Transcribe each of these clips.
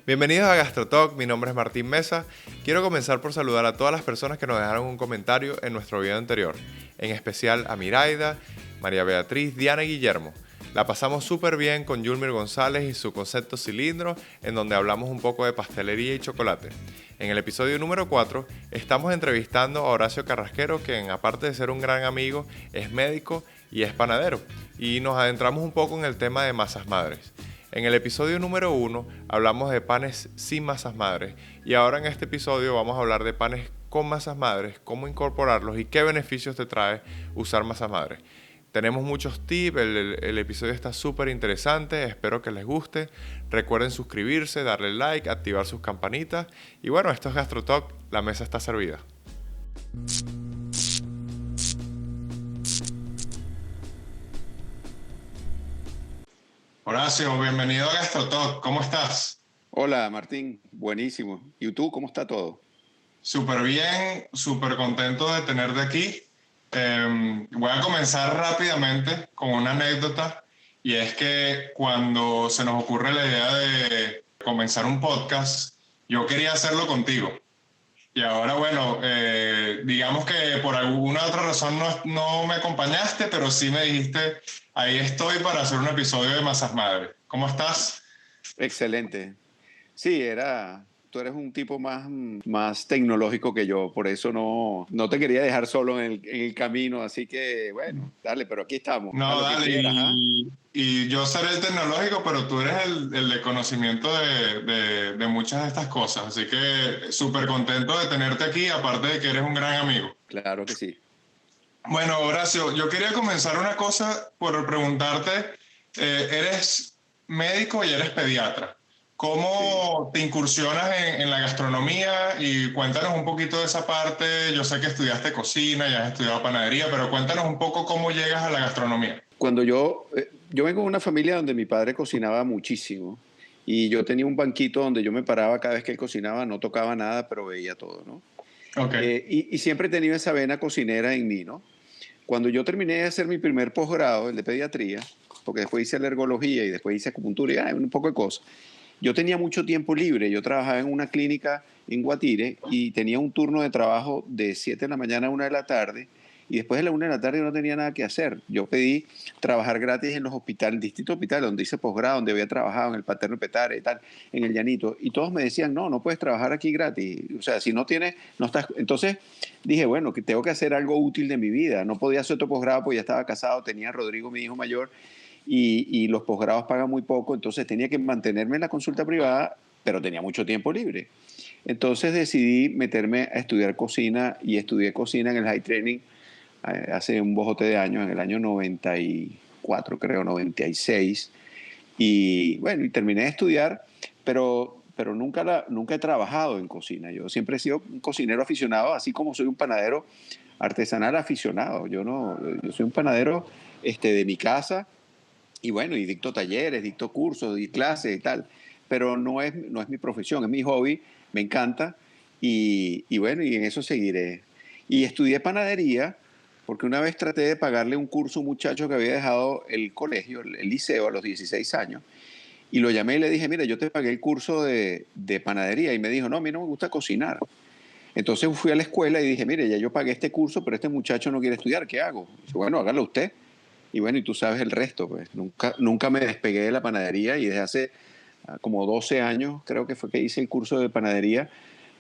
Bienvenidos a GastroTalk, mi nombre es Martín Mesa. Quiero comenzar por saludar a todas las personas que nos dejaron un comentario en nuestro video anterior, en especial a Miraida, María Beatriz, Diana y Guillermo. La pasamos súper bien con Yulmir González y su concepto cilindro, en donde hablamos un poco de pastelería y chocolate. En el episodio número 4 estamos entrevistando a Horacio Carrasquero, quien aparte de ser un gran amigo, es médico y es panadero. Y nos adentramos un poco en el tema de masas madres. En el episodio número 1 hablamos de panes sin masas madres y ahora en este episodio vamos a hablar de panes con masas madres, cómo incorporarlos y qué beneficios te trae usar masas madres. Tenemos muchos tips, el episodio está súper interesante, espero que les guste. Recuerden suscribirse, darle like, activar sus campanitas. Y bueno, esto es GastroTalk, la mesa está servida. Horacio, bienvenido a GastroTalk, ¿cómo estás? Hola Martín, buenísimo. ¿Y tú cómo está todo? Súper bien, súper contento de tenerte aquí. Voy a comenzar rápidamente con una anécdota y es que cuando se nos ocurre la idea de comenzar un podcast, yo quería hacerlo contigo. Y ahora, bueno, digamos que por alguna otra razón no me acompañaste, pero sí me dijiste, ahí estoy para hacer un episodio de Masas Madre. ¿Cómo estás? Excelente. Sí, tú eres un tipo más tecnológico que yo, por eso no te quería dejar solo en el camino, así que bueno, dale, pero aquí estamos, a No, lo que dale, quieras, ¿ah? y yo seré el tecnológico, pero tú eres el de conocimiento de muchas de estas cosas, así que súper contento de tenerte aquí, aparte de que eres un gran amigo. Claro que sí. Bueno, Horacio, yo quería comenzar una cosa por preguntarte, eres médico y eres pediatra. Sí. ¿Cómo te incursionas en la gastronomía? Y cuéntanos un poquito de esa parte. Yo sé que estudiaste cocina y has estudiado panadería, pero cuéntanos un poco cómo llegas a la gastronomía. Cuando yo vengo de una familia donde mi padre cocinaba muchísimo y yo tenía un banquito donde yo me paraba cada vez que él cocinaba, no tocaba nada, pero veía todo, ¿no? Ok. Y siempre he tenido esa vena cocinera en mí, ¿no? Cuando yo terminé de hacer mi primer posgrado, el de pediatría, porque después hice alergología y después hice acupuntura y un poco de cosas, yo tenía mucho tiempo libre. Yo trabajaba en una clínica en Guatire y tenía un turno de trabajo de 7 de la mañana a 1 de la tarde y después de la 1 de la tarde no tenía nada que hacer. Yo pedí trabajar gratis en los hospitales, distintos hospitales donde hice posgrado, donde había trabajado en el Paterno Petare y tal, en el Llanito, y todos me decían, no puedes trabajar aquí gratis. O sea, si no tienes, no estás. Entonces dije, bueno, que tengo que hacer algo útil de mi vida. No podía hacer otro posgrado porque ya estaba casado, tenía a Rodrigo, mi hijo mayor, y los posgrados pagan muy poco, entonces tenía que mantenerme en la consulta privada, pero tenía mucho tiempo libre. Entonces decidí meterme a estudiar cocina y estudié cocina en el High Training hace un bojote de años, en el año 94, creo, 96. Y bueno, y terminé de estudiar, pero nunca he trabajado en cocina. Yo siempre he sido un cocinero aficionado, así como soy un panadero artesanal aficionado. Yo soy un panadero de mi casa y bueno, y dicto talleres, dicto cursos, y clases y tal, pero no es mi profesión, es mi hobby, me encanta y bueno, y en eso seguiré. Y estudié panadería porque una vez traté de pagarle un curso a un muchacho que había dejado el colegio, el liceo a los 16 años, y lo llamé y le dije, mira, yo te pagué el curso de panadería, y me dijo, no, a mí no me gusta cocinar. Entonces fui a la escuela y dije, mire, ya yo pagué este curso, pero este muchacho no quiere estudiar, ¿qué hago? Dice, bueno, hágalo usted. Y bueno, y tú sabes el resto, pues nunca me despegué de la panadería y desde hace como 12 años, creo que fue que hice el curso de panadería,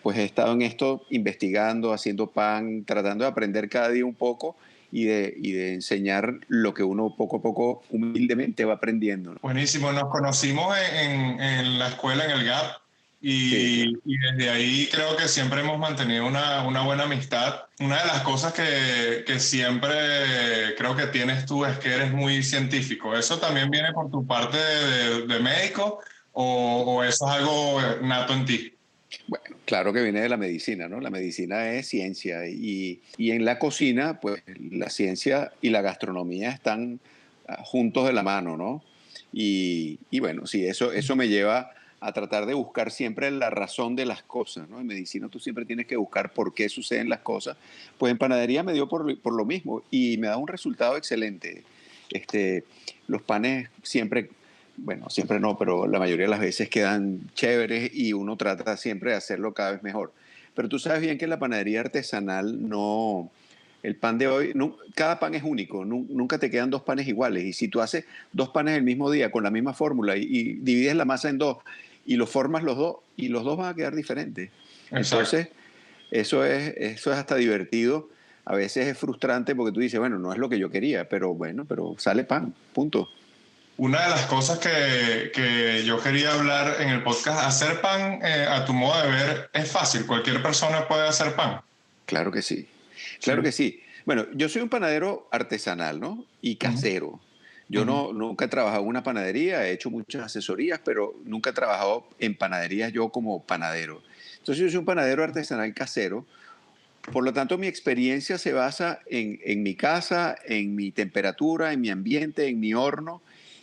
pues he estado en esto investigando, haciendo pan, tratando de aprender cada día un poco y de enseñar lo que uno poco a poco humildemente va aprendiendo, ¿no? Buenísimo, nos conocimos en la escuela, en el GAP, Sí, claro. y desde ahí creo que siempre hemos mantenido una buena amistad. Una de las cosas que siempre creo que tienes tú es que eres muy científico. ¿Eso también viene por tu parte de médico o eso es algo nato en ti? Bueno, claro que viene de la medicina, ¿no? La medicina es ciencia y en la cocina, pues la ciencia y la gastronomía están juntos de la mano, ¿no? Y bueno, sí, eso me lleva a tratar de buscar siempre la razón de las cosas, ¿no? En medicina tú siempre tienes que buscar por qué suceden las cosas. Pues en panadería me dio por lo mismo y me da un resultado excelente. Este, los panes siempre bueno, siempre no, pero la mayoría de las veces quedan chéveres y uno trata siempre de hacerlo cada vez mejor. Pero tú sabes bien que la panadería artesanal no, el pan de hoy, cada pan es único, nunca te quedan dos panes iguales. Y si tú haces dos panes el mismo día con la misma fórmula y divides la masa en dos y los formas los dos, y los dos van a quedar diferentes. Exacto. Entonces, eso es hasta divertido. A veces es frustrante porque tú dices, bueno, no es lo que yo quería, pero bueno, pero sale pan, punto. Una de las cosas que yo quería hablar en el podcast, hacer pan, a tu modo de ver, es fácil. Cualquier persona puede hacer pan. Claro que sí, claro Sí. que sí. Bueno, yo soy un panadero artesanal, ¿no? Y Ujú, casero. Yo ujú. nunca he trabajado en una panadería, he hecho muchas asesorías, pero nunca he trabajado en panaderías yo como panadero. Entonces yo soy un panadero artesanal casero. Por lo tanto, mi experiencia se basa en mi casa, en mi temperatura, en mi ambiente, en mi horno.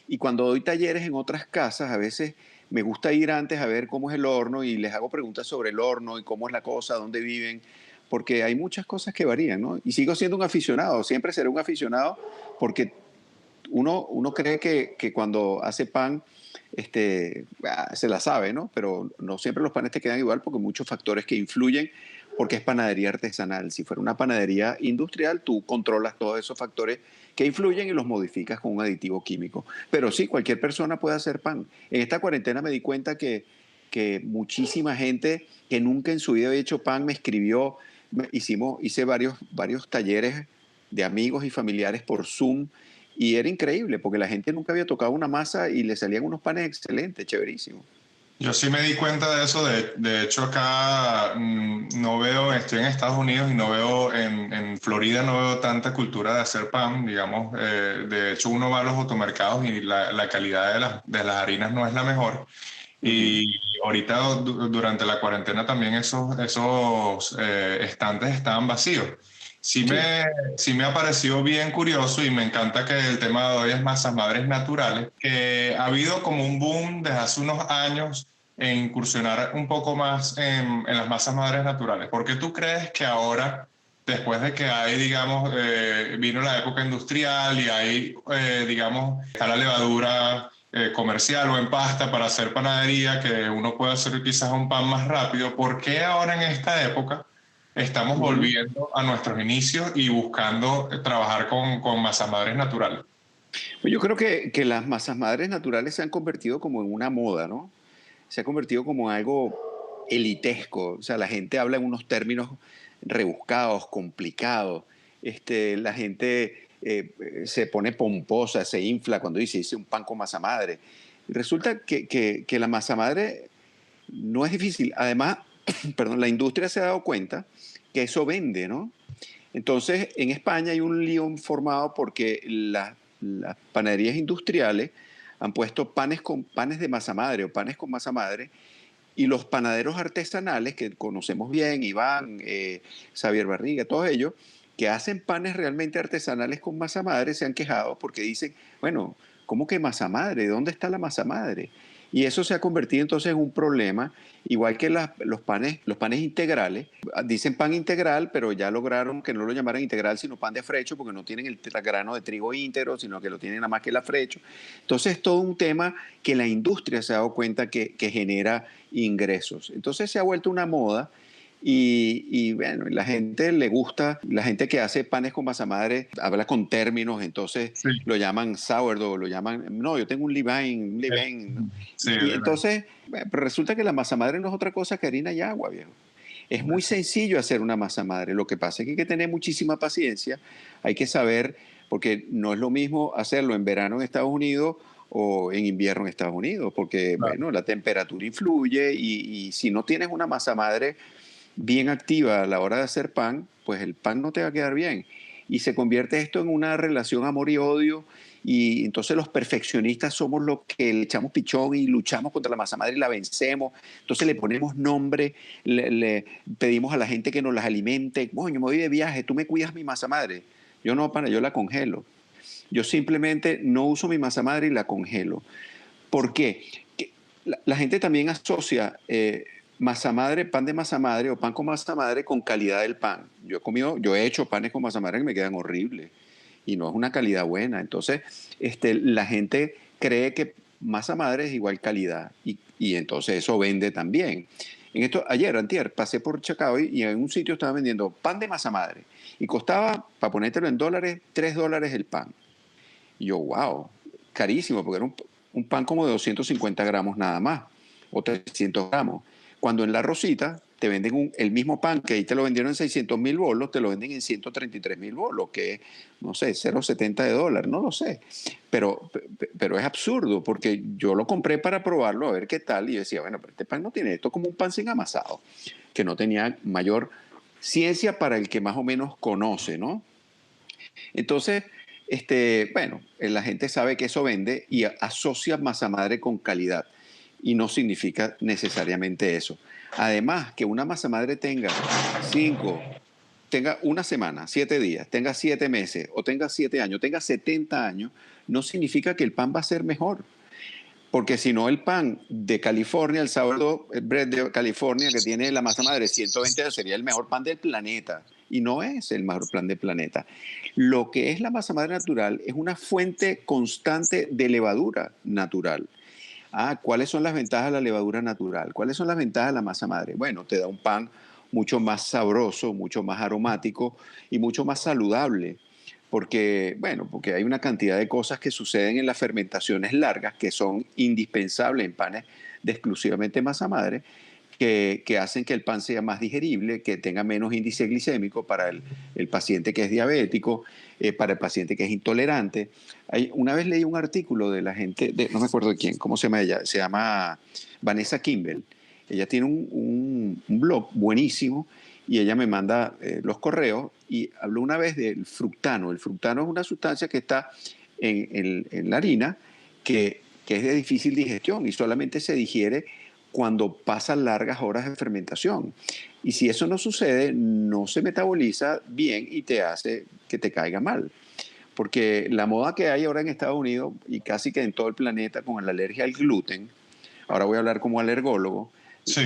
Y cuando doy talleres en otras casas, a veces me gusta ir antes a ver cómo es el horno y les hago preguntas sobre el horno y cómo es la cosa, dónde viven, porque hay muchas cosas que varían, ¿no? Y sigo siendo un aficionado, siempre seré un aficionado porque uno cree que cuando hace pan se la sabe, ¿no? Pero no siempre los panes te quedan igual porque hay muchos factores que influyen porque es panadería artesanal. Si fuera una panadería industrial, tú controlas todos esos factores que influyen y los modificas con un aditivo químico. Pero sí, cualquier persona puede hacer pan. En esta cuarentena me di cuenta que muchísima gente que nunca en su vida había hecho pan me escribió. Hice varios talleres de amigos y familiares por Zoom y era increíble porque la gente nunca había tocado una masa y le salían unos panes excelentes, chéverísimos. Yo sí me di cuenta de eso. De hecho, acá no veo, estoy en Estados Unidos y no veo, en Florida no veo tanta cultura de hacer pan, digamos. De hecho, uno va a los automercados y la calidad de las harinas no es la mejor. Ujú. Y ahorita, durante la cuarentena, también esos estantes estaban vacíos. Sí Sí. me, sí me ha parecido bien curioso y me encanta que el tema de hoy es masas madres naturales, que ha habido como un boom desde hace unos años en incursionar un poco más en las masas madres naturales. ¿Por qué tú crees que ahora, después de que hay, digamos, vino la época industrial y hay, digamos, está la levadura comercial o en pasta para hacer panadería, que uno puede hacer quizás un pan más rápido, ¿por qué ahora en esta época estamos Ujú. volviendo a nuestros inicios y buscando trabajar con masas madres naturales? Pues yo creo que las masas madres naturales se han convertido como en una moda, ¿no? Se ha convertido como en algo elitesco. O sea, la gente habla en unos términos rebuscados, complicados. La gente se pone pomposa, se infla cuando dice un pan con masa madre. Y resulta que la masa madre no es difícil. Además, perdón, la industria se ha dado cuenta que eso vende, ¿no? Entonces, en España hay un lío formado porque las panaderías industriales han puesto panes de masa madre o panes con masa madre y los panaderos artesanales que conocemos bien, Iván, Xavier Barriga, todos ellos, que hacen panes realmente artesanales con masa madre, se han quejado porque dicen, bueno, ¿cómo que masa madre? ¿Dónde está la masa madre? Y eso se ha convertido entonces en un problema, igual que los panes integrales. Dicen pan integral, pero ya lograron que no lo llamaran integral, sino pan de afrecho, porque no tienen el grano de trigo íntegro, sino que lo tienen nada más que el afrecho. Entonces, es todo un tema que la industria se ha dado cuenta que genera ingresos. Entonces se ha vuelto una moda y bueno, la gente le gusta, la gente que hace panes con masa madre habla con términos, entonces Sí, lo llaman sourdough, lo llaman, no, yo tengo un eh, levain, ¿no? sí, Y entonces, bueno, pero resulta que la masa madre no es otra cosa que harina y agua, viejo. Es muy sencillo hacer una masa madre, lo que pasa es que hay que tener muchísima paciencia, hay que saber, porque no es lo mismo hacerlo en verano en Estados Unidos o en invierno en Estados Unidos, porque claro. bueno, la temperatura influye y si no tienes una masa madre bien activa a la hora de hacer pan, pues el pan no te va a quedar bien. Y se convierte esto en una relación amor y odio. Y entonces los perfeccionistas somos los que le echamos pichón y luchamos contra la masa madre y la vencemos. Entonces le ponemos nombre, le pedimos a la gente que nos las alimente. Bueno, yo me voy de viaje, tú me cuidas mi masa madre. Yo no, pana, yo la congelo. Yo simplemente no uso mi masa madre y la congelo. ¿Por qué? La gente también asocia masa madre, pan de masa madre o pan con masa madre con calidad del pan. Yo he hecho panes con masa madre que me quedan horribles y no es una calidad buena. Entonces, la gente cree que masa madre es igual calidad. Y entonces eso vende también. Antier, pasé por Chacao y en un sitio estaba vendiendo pan de masa madre. Y costaba, para ponértelo en dólares, $3 el pan. Y yo, wow, carísimo, porque era un pan como de 250 gramos nada más, o 300 gramos. Cuando en La Rosita te venden el mismo pan que ahí te lo vendieron en 600.000 bolos, te lo venden en 133.000 bolos, que es, no sé, 0,70 de dólar, no lo sé. Pero es absurdo, porque yo lo compré para probarlo, a ver qué tal, y yo decía, bueno, pero este pan no tiene esto, como un pan sin amasado, que no tenía mayor ciencia para el que más o menos conoce, ¿no? Entonces, bueno, la gente sabe que eso vende y asocia masa madre con calidad. Y no significa necesariamente eso. Además, que una masa madre tenga una semana, 7 días, tenga 7 meses, o tenga 7 años, tenga 70 años, no significa que el pan va a ser mejor. Porque si no, el pan de California, el sourdough bread de California, que tiene la masa madre 120 años, sería el mejor pan del planeta. Y no es el mejor pan del planeta. Lo que es la masa madre natural es una fuente constante de levadura natural. ¿Cuáles son las ventajas de la levadura natural? ¿Cuáles son las ventajas de la masa madre? Bueno, te da un pan mucho más sabroso, mucho más aromático y mucho más saludable. Porque hay una cantidad de cosas que suceden en las fermentaciones largas que son indispensables en panes de exclusivamente masa madre, que hacen que el pan sea más digerible, que tenga menos índice glicémico para el paciente que es diabético, para el paciente que es intolerante. Una vez leí un artículo de la gente, no me acuerdo de quién, ¿cómo se llama ella? Se llama Vanessa Kimball. Ella tiene un blog buenísimo y ella me manda los correos y habló una vez del fructano. El fructano es una sustancia que está en la harina que es de difícil digestión y solamente se digiere cuando pasan largas horas de fermentación. Y si eso no sucede, no se metaboliza bien y te hace que te caiga mal. Porque la moda que hay ahora en Estados Unidos y casi que en todo el planeta con la alergia al gluten, ahora voy a hablar como alergólogo, Sí.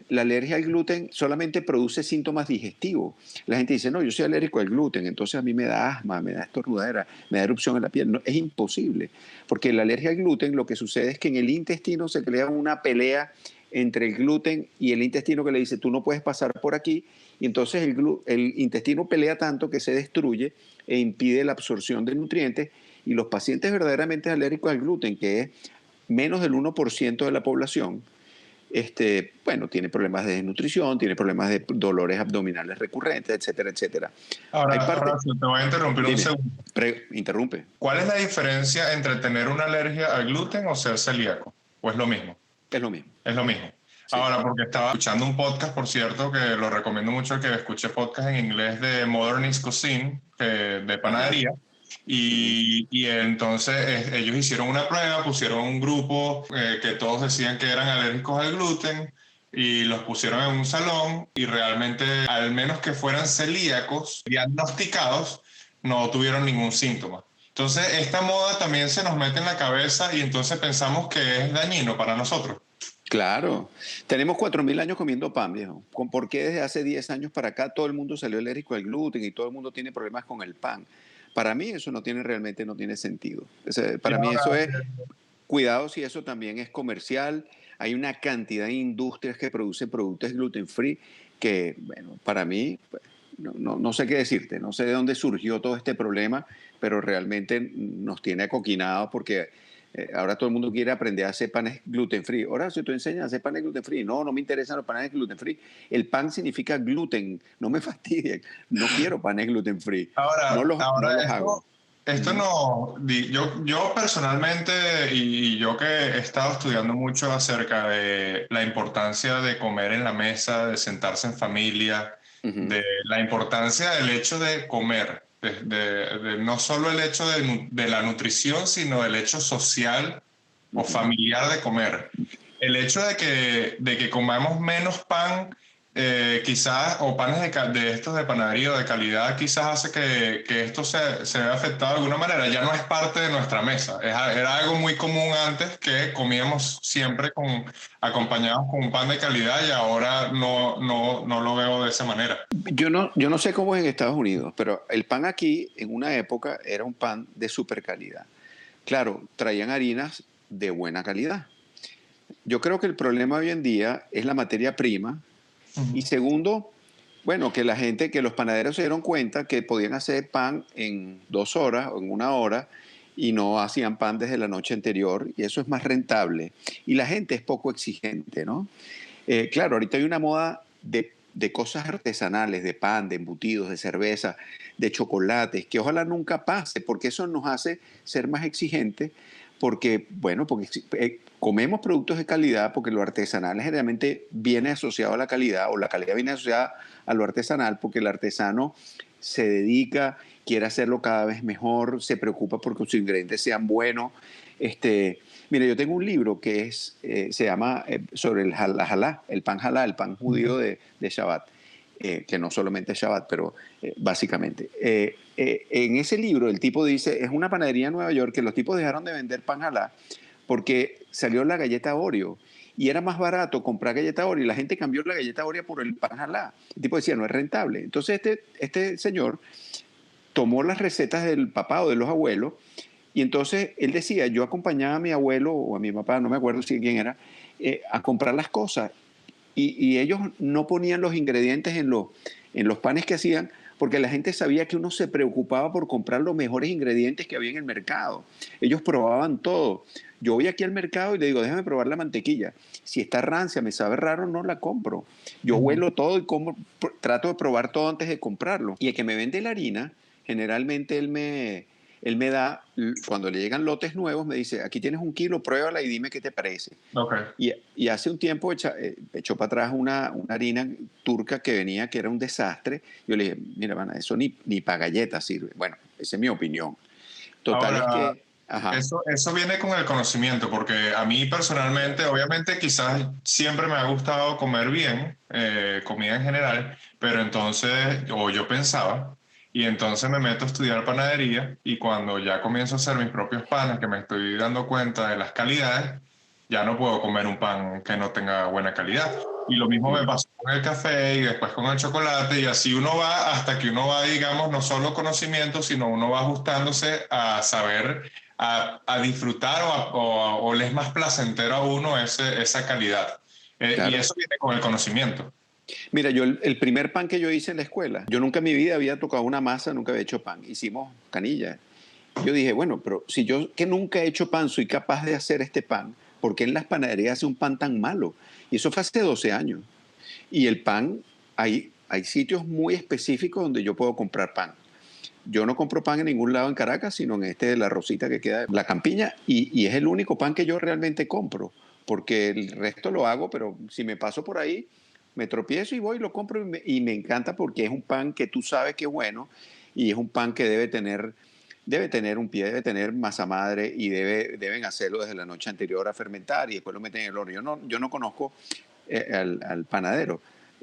la alergia al gluten solamente produce síntomas digestivos. La gente dice, no, yo soy alérgico al gluten, entonces a mí me da asma, me da estornudadera, me da erupción en la piel. No, es imposible, porque la alergia al gluten lo que sucede es que en el intestino se crea una pelea entre el gluten y el intestino que le dice, tú no puedes pasar por aquí, y entonces el intestino pelea tanto que se destruye e impide la absorción de nutrientes, y los pacientes verdaderamente alérgicos al gluten, que es menos del 1% de la población, tiene problemas de desnutrición, tiene problemas de dolores abdominales recurrentes, etcétera, etcétera. Hay Ahora, parte, Horacio, te voy a interrumpir un dime, segundo. interrumpe. ¿Cuál es la diferencia entre tener una alergia al gluten o ser celíaco? ¿O es lo mismo? Es lo mismo, Es lo mismo. sí. Ahora, porque estaba escuchando un podcast, por cierto, que lo recomiendo mucho, que escuche podcast en inglés de Modernist Cuisine, de Ajá. panadería. Y entonces ellos hicieron una prueba, pusieron un grupo que todos decían que eran alérgicos al gluten y los pusieron en un salón y realmente, al menos que fueran celíacos diagnosticados, no tuvieron ningún síntoma. Entonces, esta moda también se nos mete en la cabeza y entonces pensamos que es dañino para nosotros. Claro, tenemos 4.000 años comiendo pan, viejo. ¿Por qué desde hace 10 años para acá todo el mundo salió alérgico al gluten y todo el mundo tiene problemas con el pan? Para mí eso realmente no tiene sentido. Y Para mí ahora, eso es, cuidado si eso también es comercial. Hay una cantidad de industrias que producen productos gluten free que, bueno, para mí, pues, no sé qué decirte, no sé de dónde surgió todo este problema, pero realmente nos tiene acoquinados porque ahora todo el mundo quiere aprender a hacer panes gluten free. Ahora, si tú enseñas a hacer panes gluten free, no me interesan los panes gluten free. El pan significa gluten, no me fastidien, no quiero panes gluten free, no los esto, hago. esto no, yo personalmente y yo que he estado estudiando mucho acerca de la importancia de comer en la mesa, de sentarse en familia, Ujú, de la importancia del hecho de comer, de no solo el hecho de la nutrición, sino el hecho social o ujú. familiar de comer. El hecho de que comamos menos pan, quizás, o panes de estos de panadería o de calidad, quizás hace que esto se vea afectado de alguna manera. Ya no es parte de nuestra mesa. Era algo muy común antes que comíamos siempre acompañados con un pan de calidad y ahora no lo veo de esa manera. Yo no sé cómo es en Estados Unidos, pero el pan aquí en una época era un pan de super calidad. Claro, traían harinas de buena calidad. Yo creo que el problema hoy en día es la materia prima y Ujú. segundo, bueno, que los panaderos se dieron cuenta que podían hacer pan en 2 horas o en 1 hora y no hacían pan desde la noche anterior y eso es más rentable. Y la gente es poco exigente, ¿no? Claro, ahorita hay una moda de cosas artesanales, de pan, de embutidos, de cerveza, de chocolates, que ojalá nunca pase, porque eso nos hace ser más exigentes, porque, bueno, porque comemos productos de calidad, porque lo artesanal generalmente viene asociado a la calidad, o la calidad viene asociada a lo artesanal, porque el artesano se dedica, quiere hacerlo cada vez mejor, se preocupa porque sus ingredientes sean buenos. Mira, yo tengo un libro que se llama sobre el halá, el pan judío de Shabbat, que no solamente es Shabbat, pero básicamente. En ese libro el tipo dice, es una panadería en Nueva York que los tipos dejaron de vender pan halá porque salió la galleta Oreo y era más barato comprar galleta Oreo y la gente cambió la galleta Oreo por el pan halá. El tipo decía, no es rentable. Entonces este señor tomó las recetas del papá o de los abuelos y entonces él decía, yo acompañaba a mi abuelo o a mi papá, no me acuerdo si quién era, a comprar las cosas y ellos no ponían los ingredientes en los panes que hacían porque la gente sabía que uno se preocupaba por comprar los mejores ingredientes que había en el mercado. Ellos probaban todo. Yo voy aquí al mercado y le digo, déjame probar la mantequilla. Si está rancia, me sabe raro, no la compro. Yo Ujú. huelo todo y trato de probar todo antes de comprarlo. Y el que me vende la harina, generalmente él me da, cuando le llegan lotes nuevos, me dice, aquí tienes 1 kilo, pruébala y dime qué te parece. Ok. Y hace un tiempo echó para atrás una harina turca que venía, que era un desastre. Yo le dije, mira, mana, eso ni para galletas sirve. Bueno, esa es mi opinión. Total es Ahora, que, ajá, eso viene con el conocimiento, porque a mí personalmente, obviamente, quizás siempre me ha gustado comer bien, comida en general, pero entonces, o yo pensaba, y entonces me meto a estudiar panadería, y cuando ya comienzo a hacer mis propios panes, que me estoy dando cuenta de las calidades, ya no puedo comer un pan que no tenga buena calidad. Y lo mismo me mm, pasó con el café y después con el chocolate, y así uno va hasta que uno va, digamos, no solo conocimiento, sino uno va ajustándose a saber a disfrutar o le es más placentero a uno esa calidad. Y claro. eso viene con el conocimiento. Mira, yo el primer pan que yo hice en la escuela, yo nunca en mi vida había tocado una masa, nunca había hecho pan. Hicimos canilla. Yo dije, bueno, pero si yo que nunca he hecho pan soy capaz de hacer este pan, ¿por qué en las panaderías hace un pan tan malo? Y eso fue hace 12 años. Y el pan, hay sitios muy específicos donde yo puedo comprar pan. Yo no compro pan en ningún lado en Caracas, sino en este de la Rosita que queda en la Campiña, y es el único pan que yo realmente compro, porque el resto lo hago, pero si me paso por ahí, me tropiezo y voy y lo compro y me encanta porque es un pan que tú sabes que es bueno y es un pan que debe tener un pie, debe tener masa madre y deben hacerlo desde la noche anterior a fermentar y después lo meten en el horno. Yo no conozco al panadero,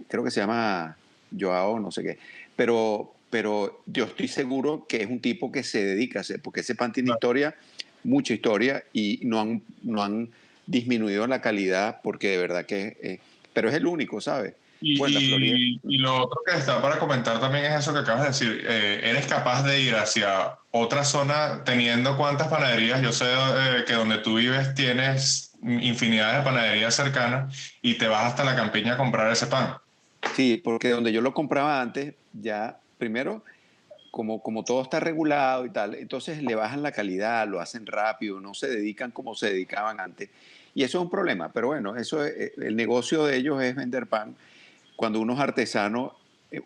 creo que se llama Joao, no sé qué, pero yo estoy seguro que es un tipo que se dedica a hacer, porque ese pan tiene historia, mucha historia, y no han disminuido la calidad porque de verdad que pero es el único, ¿sabes? Bueno, la Florida. Y lo otro que está para comentar también es eso que acabas de decir. ¿Eres capaz de ir hacia otra zona teniendo cuántas panaderías? Yo sé que donde tú vives tienes infinidad de panaderías cercanas y te vas hasta la campiña a comprar ese pan. Sí, porque donde yo lo compraba antes, ya primero, como todo está regulado y tal, entonces le bajan la calidad, lo hacen rápido, no se dedican como se dedicaban antes. Y eso es un problema, pero bueno, el negocio de ellos es vender pan. Cuando uno es artesano,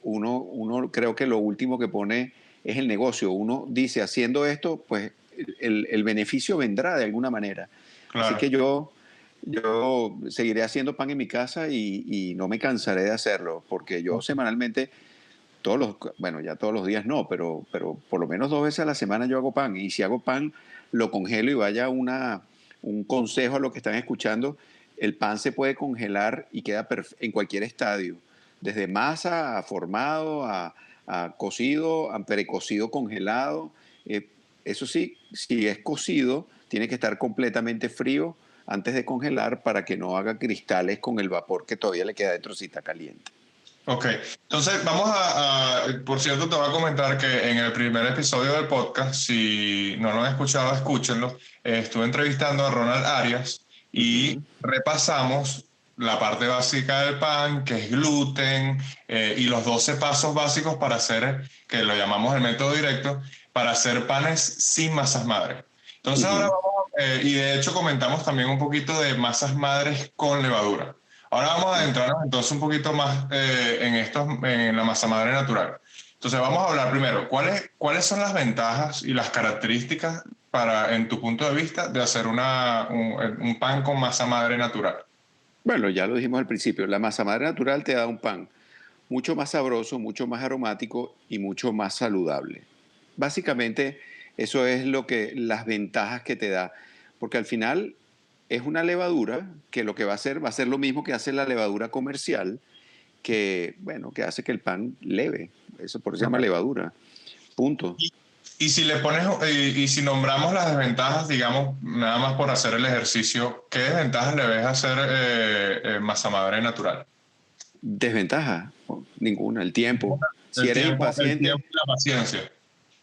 uno creo que lo último que pone es el negocio. Uno dice, haciendo esto, pues el beneficio vendrá de alguna manera. Así Claro. que yo seguiré haciendo pan en mi casa y no me cansaré de hacerlo, porque yo semanalmente, bueno, ya todos los días no, pero por lo menos 2 veces a la semana yo hago pan. Y si hago pan, lo congelo y vaya un consejo a los que están escuchando, el pan se puede congelar y queda en cualquier estadio, desde masa a formado, a cocido, a precocido congelado. Eh, Eso sí, si es cocido, tiene que estar completamente frío antes de congelar para que no haga cristales con el vapor que todavía le queda dentro si está caliente. Ok, entonces vamos por cierto, te voy a comentar que en el primer episodio del podcast, si no lo han escuchado, escúchenlo. Estuve entrevistando a Ronald Arias y Ujú. repasamos la parte básica del pan, que es gluten, y los 12 pasos básicos para hacer, que lo llamamos el método directo, para hacer panes sin masas madre. Entonces ahora Ujú. vamos, y de hecho comentamos también un poquito de masas madres con levadura. Ahora vamos a adentrarnos entonces un poquito más en la masa madre natural. Entonces vamos a hablar primero, ¿cuáles son las ventajas y las características para, en tu punto de vista, de hacer un pan con masa madre natural? Bueno, ya lo dijimos al principio, la masa madre natural te da un pan mucho más sabroso, mucho más aromático y mucho más saludable. Básicamente, eso es lo que las ventajas que te da, porque al final es una levadura que lo que va a ser lo mismo que hace la levadura comercial, que bueno, que hace que el pan leve. Eso por eso se llama Ok. levadura. Punto. Y si le pones, y si nombramos las desventajas, digamos, nada más por hacer el ejercicio, ¿qué desventajas le ves a hacer masa madre natural? Desventaja, ninguna, el tiempo. Si eres El tiempo impaciente, y la paciencia.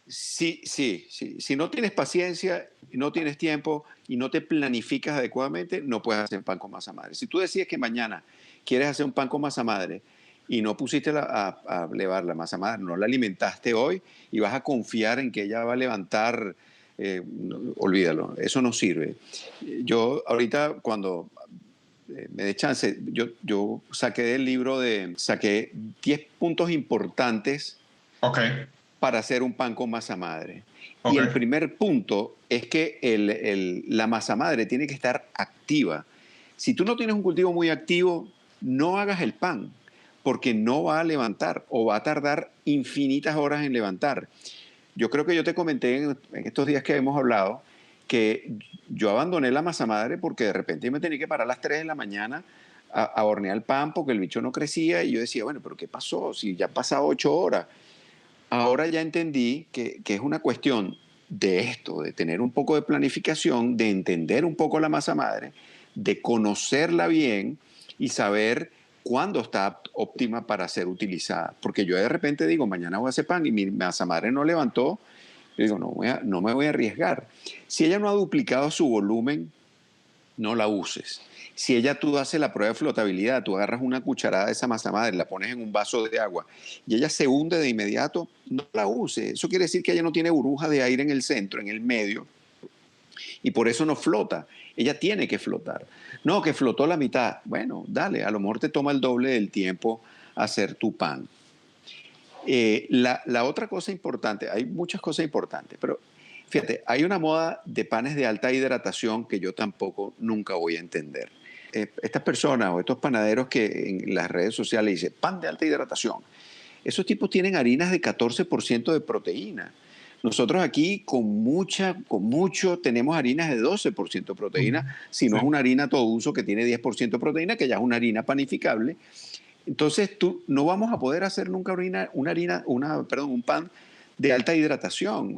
sí, sí, sí. Si no tienes paciencia, no tienes tiempo y no te planificas adecuadamente, no puedes hacer pan con masa madre. Si tú decides que mañana quieres hacer un pan con masa madre y no pusiste a levar la masa madre, no la alimentaste hoy y vas a confiar en que ella va a levantar, olvídalo, eso no sirve. Yo ahorita cuando me dé chance, yo saqué del libro saqué 10 puntos importantes Ok, para hacer un pan con masa madre. Y el ok. primer punto es que la masa madre tiene que estar activa. Si tú no tienes un cultivo muy activo, no hagas el pan, porque no va a levantar o va a tardar infinitas horas en levantar. Yo creo que yo te comenté en estos días que hemos hablado que yo abandoné la masa madre porque de repente yo me tenía que parar a las 3 de la mañana a hornear el pan porque el bicho no crecía y yo decía, bueno, pero ¿qué pasó? Si ya han pasado 8 horas. Ahora ya entendí que es una cuestión de esto, de tener un poco de planificación, de entender un poco la masa madre, de conocerla bien y saber cuándo está óptima para ser utilizada. Porque yo de repente digo, mañana voy a hacer pan y mi masa madre no levantó, yo digo, no me voy a arriesgar. Si ella no ha duplicado su volumen, no la uses. Si tú haces la prueba de flotabilidad, tú agarras una cucharada de esa masa madre, la pones en un vaso de agua y ella se hunde de inmediato, no la uses. Eso quiere decir que ella no tiene burbuja de aire en el centro, en el medio, y por eso no flota. Ella tiene que flotar. No, que flotó la mitad. Bueno, dale, a lo mejor te toma el doble del tiempo hacer tu pan. La otra cosa importante, hay muchas cosas importantes, pero fíjate, hay una moda de panes de alta hidratación que yo tampoco nunca voy a entender. Estas personas o estos panaderos que en las redes sociales dicen pan de alta hidratación, esos tipos tienen harinas de 14% de proteína. Nosotros aquí con mucho tenemos harinas de 12% de proteína, si no es Sí. una harina todo uso que tiene 10% de proteína, que ya es una harina panificable. Entonces, no vamos a poder hacer nunca un pan de alta hidratación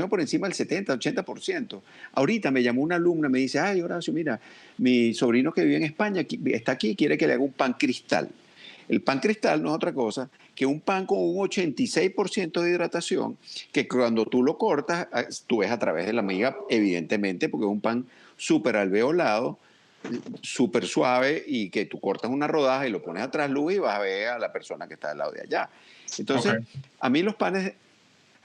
por encima del 70-80%. Ahorita me llamó una alumna, me dice, ay, Horacio, mira, mi sobrino que vive en España está aquí y quiere que le haga un pan cristal. El pan cristal no es otra cosa que un pan con un 86% de hidratación, que cuando tú lo cortas, tú ves a través de la miga, evidentemente, porque es un pan súper alveolado, súper suave y que tú cortas una rodaja y lo pones atrás luz y vas a ver a la persona que está al lado de allá. Ok, Entonces, a mí los panes,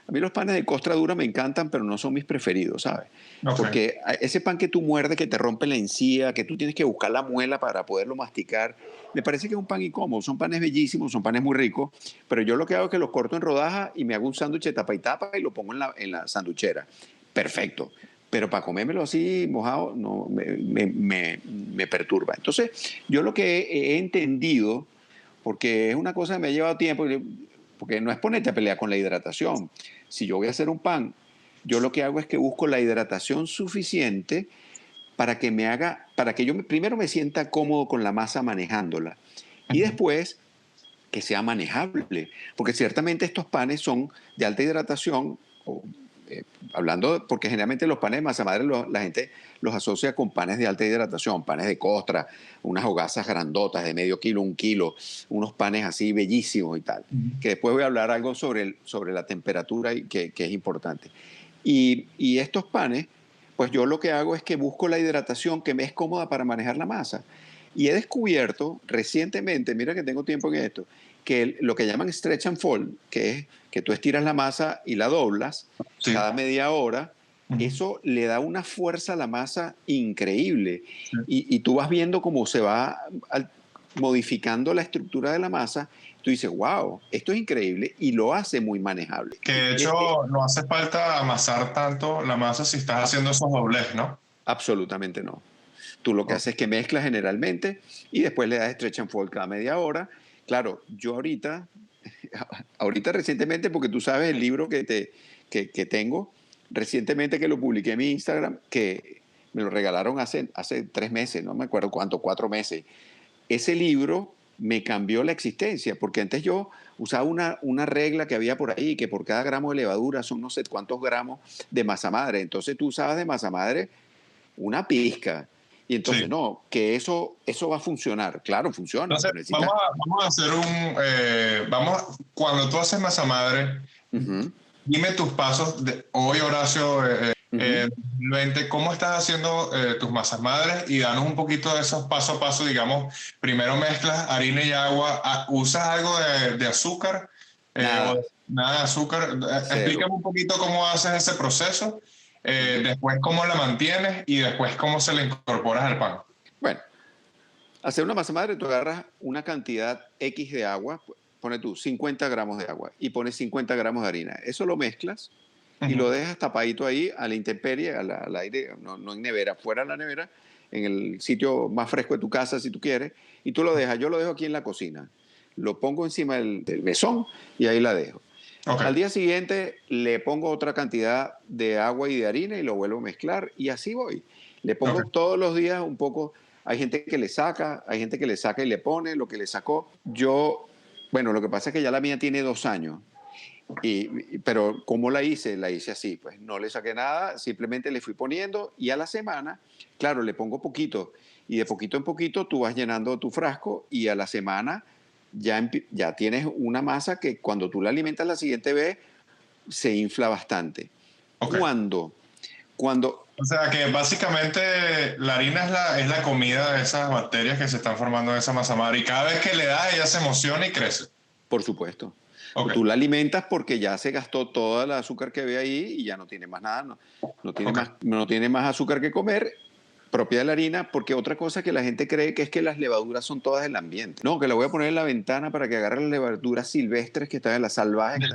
a mí los panes de costra dura me encantan, pero no son mis preferidos, ¿sabes? ok. Porque ese pan que tú muerdes, que te rompe la encía, que tú tienes que buscar la muela para poderlo masticar, me parece que es un pan incómodo. Son panes bellísimos, son panes muy ricos, pero yo lo que hago es que los corto en rodajas y me hago un sándwich de tapa y tapa y lo pongo en la sanduchera. Perfecto. Pero para comérmelo así mojado, no, me perturba. Entonces, yo lo que he entendido, porque es una cosa que me ha llevado tiempo, porque no es ponerte a pelear con la hidratación. Si yo voy a hacer un pan, yo lo que hago es que busco la hidratación suficiente para que yo primero me sienta cómodo con la masa manejándola y Ujú. después que sea manejable, porque ciertamente estos panes son de alta hidratación, hablando, porque generalmente los panes de masa madre la gente los asocia con panes de alta hidratación, panes de costra, unas hogazas grandotas de medio kilo, 1 kilo, unos panes así bellísimos y tal. Que después voy a hablar algo sobre la temperatura y que es importante. Y estos panes, pues yo lo que hago es que busco la hidratación que me es cómoda para manejar la masa. Y he descubierto recientemente, mira que tengo tiempo en esto, que lo que llaman stretch and fold, que es que tú estiras la masa y la doblas Sí. cada media hora, eso le da una fuerza a la masa increíble. Y tú vas viendo cómo se va modificando la estructura de la masa. Tú dices, wow, esto es increíble y lo hace muy manejable. Que de hecho no hace falta amasar tanto la masa si estás haciendo esos doblez, ¿no? Absolutamente no. Tú lo que haces es que mezclas generalmente y después le das stretch and fold cada media hora. Claro, yo ahorita recientemente, porque tú sabes el libro que tengo, recientemente que lo publiqué en mi Instagram, que me lo regalaron hace 3 meses, no me acuerdo cuánto, 4 meses. Ese libro me cambió la existencia, porque antes yo usaba una regla que había por ahí, que por cada gramo de levadura son no sé cuántos gramos de masa madre. Entonces tú usabas de masa madre una pizca. Y entonces, Sí. no, que eso va a funcionar. Claro, funciona. Entonces, vamos a hacer cuando tú haces masa madre, Uh-huh, dime tus pasos de hoy, Horacio, uh-huh. 2020, ¿cómo estás haciendo tus masas madres? Y danos un poquito de esos paso a paso, digamos, primero mezclas harina y agua, ¿usas algo de azúcar? Nada, Nada de azúcar. cero. Explícame un poquito cómo haces ese proceso, Uh-huh. después cómo la mantienes y después cómo se le incorporas al pan. Bueno, hacer una masa madre, tú agarras una cantidad X de agua, pone tú 50 gramos de agua y pones 50 gramos de harina. Eso lo mezclas y lo Ujú. dejas tapadito ahí a la intemperie, al aire, no en nevera, fuera de la nevera, en el sitio más fresco de tu casa si tú quieres, y tú lo dejas. Yo lo dejo aquí en la cocina. Lo pongo encima del mesón y ahí la dejo. Ok, Al día siguiente le pongo otra cantidad de agua y de harina y lo vuelvo a mezclar y así voy. Le pongo ok. todos los días un poco. Hay gente que le saca, hay gente que le saca y le pone lo que le sacó. Yo, bueno, lo que pasa es que ya la mía tiene 2 años. Pero ¿cómo la hice? La hice así, pues no le saqué nada, simplemente le fui poniendo y a la semana, claro, le pongo poquito y de poquito en poquito tú vas llenando tu frasco y a la semana ya tienes una masa que cuando tú la alimentas la siguiente vez se infla bastante. Ok. ¿Cuándo? Cuando, O sea que básicamente la harina es la comida de esas bacterias que se están formando en esa masa madre y cada vez que le das ella se emociona y crece. por supuesto, Ok, tú la alimentas porque ya se gastó todo el azúcar que había ahí y ya no tiene más nada, ok. no tiene más azúcar que comer, propia de la harina, porque otra cosa que la gente cree que es que las levaduras son todas del ambiente. No, que la voy a poner en la ventana para que agarre las levaduras silvestres que están en las salvajes.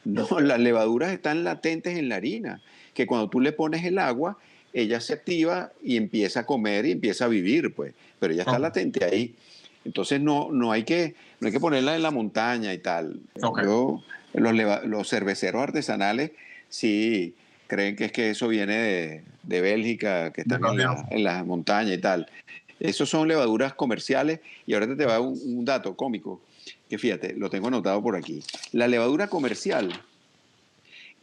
No, las levaduras están latentes en la harina, que cuando tú le pones el agua, ella se activa y empieza a comer y empieza a vivir, pues, pero ella está Ok, latente ahí. Entonces no hay que ponerla en la montaña y tal. ok. Los cerveceros artesanales sí creen que es que eso viene de Bélgica, que están en la montaña y tal. Esos son levaduras comerciales y ahorita te va un dato cómico, que fíjate, lo tengo anotado por aquí. La levadura comercial,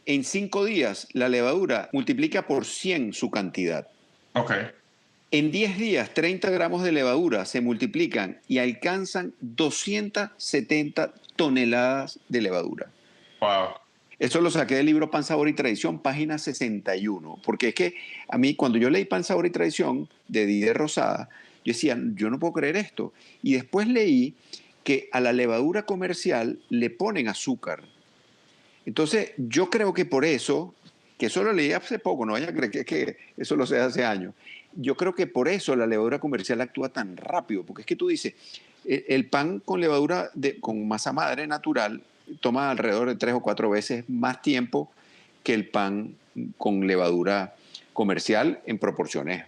en 5 días, la levadura multiplica por 100 su cantidad. Ok. En 10 días, 30 gramos de levadura se multiplican y alcanzan 270 toneladas de levadura. Wow. Eso lo saqué del libro Pan, Sabor y Tradición, página 61. Porque es que a mí, cuando yo leí Pan, Sabor y Tradición de Didier Rosada, yo decía, yo no puedo creer esto. Y después leí que a la levadura comercial le ponen azúcar. Entonces, yo creo que por eso, que eso lo leí hace poco, no vaya a creer que eso lo sé hace años. Yo creo que por eso la levadura comercial actúa tan rápido, porque es que tú dices, el pan con levadura, con masa madre natural, toma alrededor de 3 o 4 veces más tiempo que el pan con levadura comercial en proporciones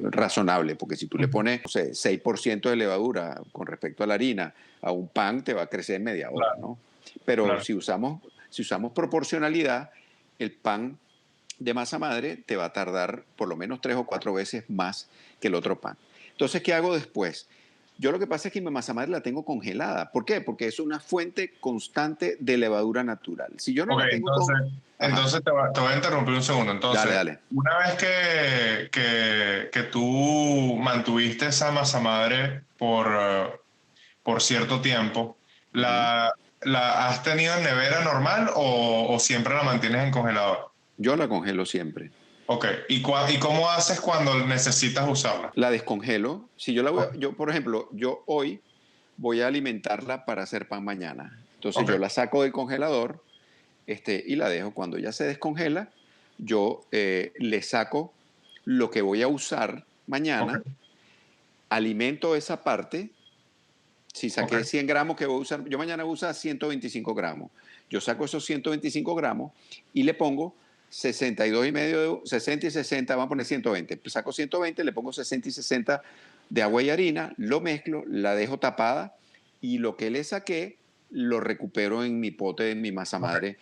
razonables, porque si tú le pones, no sé, 6% de levadura con respecto a la harina a un pan, te va a crecer en media hora, Claro, ¿no? Pero claro. si usamos proporcionalidad, el pan de masa madre te va a tardar por lo menos 3 o 4 veces más que el otro pan. Entonces, ¿qué hago después? Yo lo que pasa es que mi masa madre la tengo congelada. ¿Por qué? Porque es una fuente constante de levadura natural. Si yo no Ok, la tengo con... Ajá, entonces te voy a interrumpir un segundo. dale, Entonces, dale. una vez que tú mantuviste esa masa madre por cierto tiempo, Ujú. ¿la has tenido en nevera normal o siempre la mantienes en congelador? Yo la congelo siempre. Ok, ¿y cómo haces cuando necesitas usarla? La descongelo. Si yo la voy Ok, a- yo, por ejemplo, yo hoy voy a alimentarla para hacer pan mañana. Entonces ok, yo la saco del congelador, y la dejo. Cuando ya se descongela, yo le saco lo que voy a usar ok, mañana, alimento esa parte. Si ok, saqué 100 gramos que voy a usar, yo mañana voy a usar 125 gramos. Yo saco esos 125 gramos y le pongo 62 y medio, 60 y 60, vamos a poner 120. Pues saco 120, le pongo 60 y 60 de agua y harina, lo mezclo, la dejo tapada y lo que le saqué lo recupero en mi pote, en mi masa ok. madre.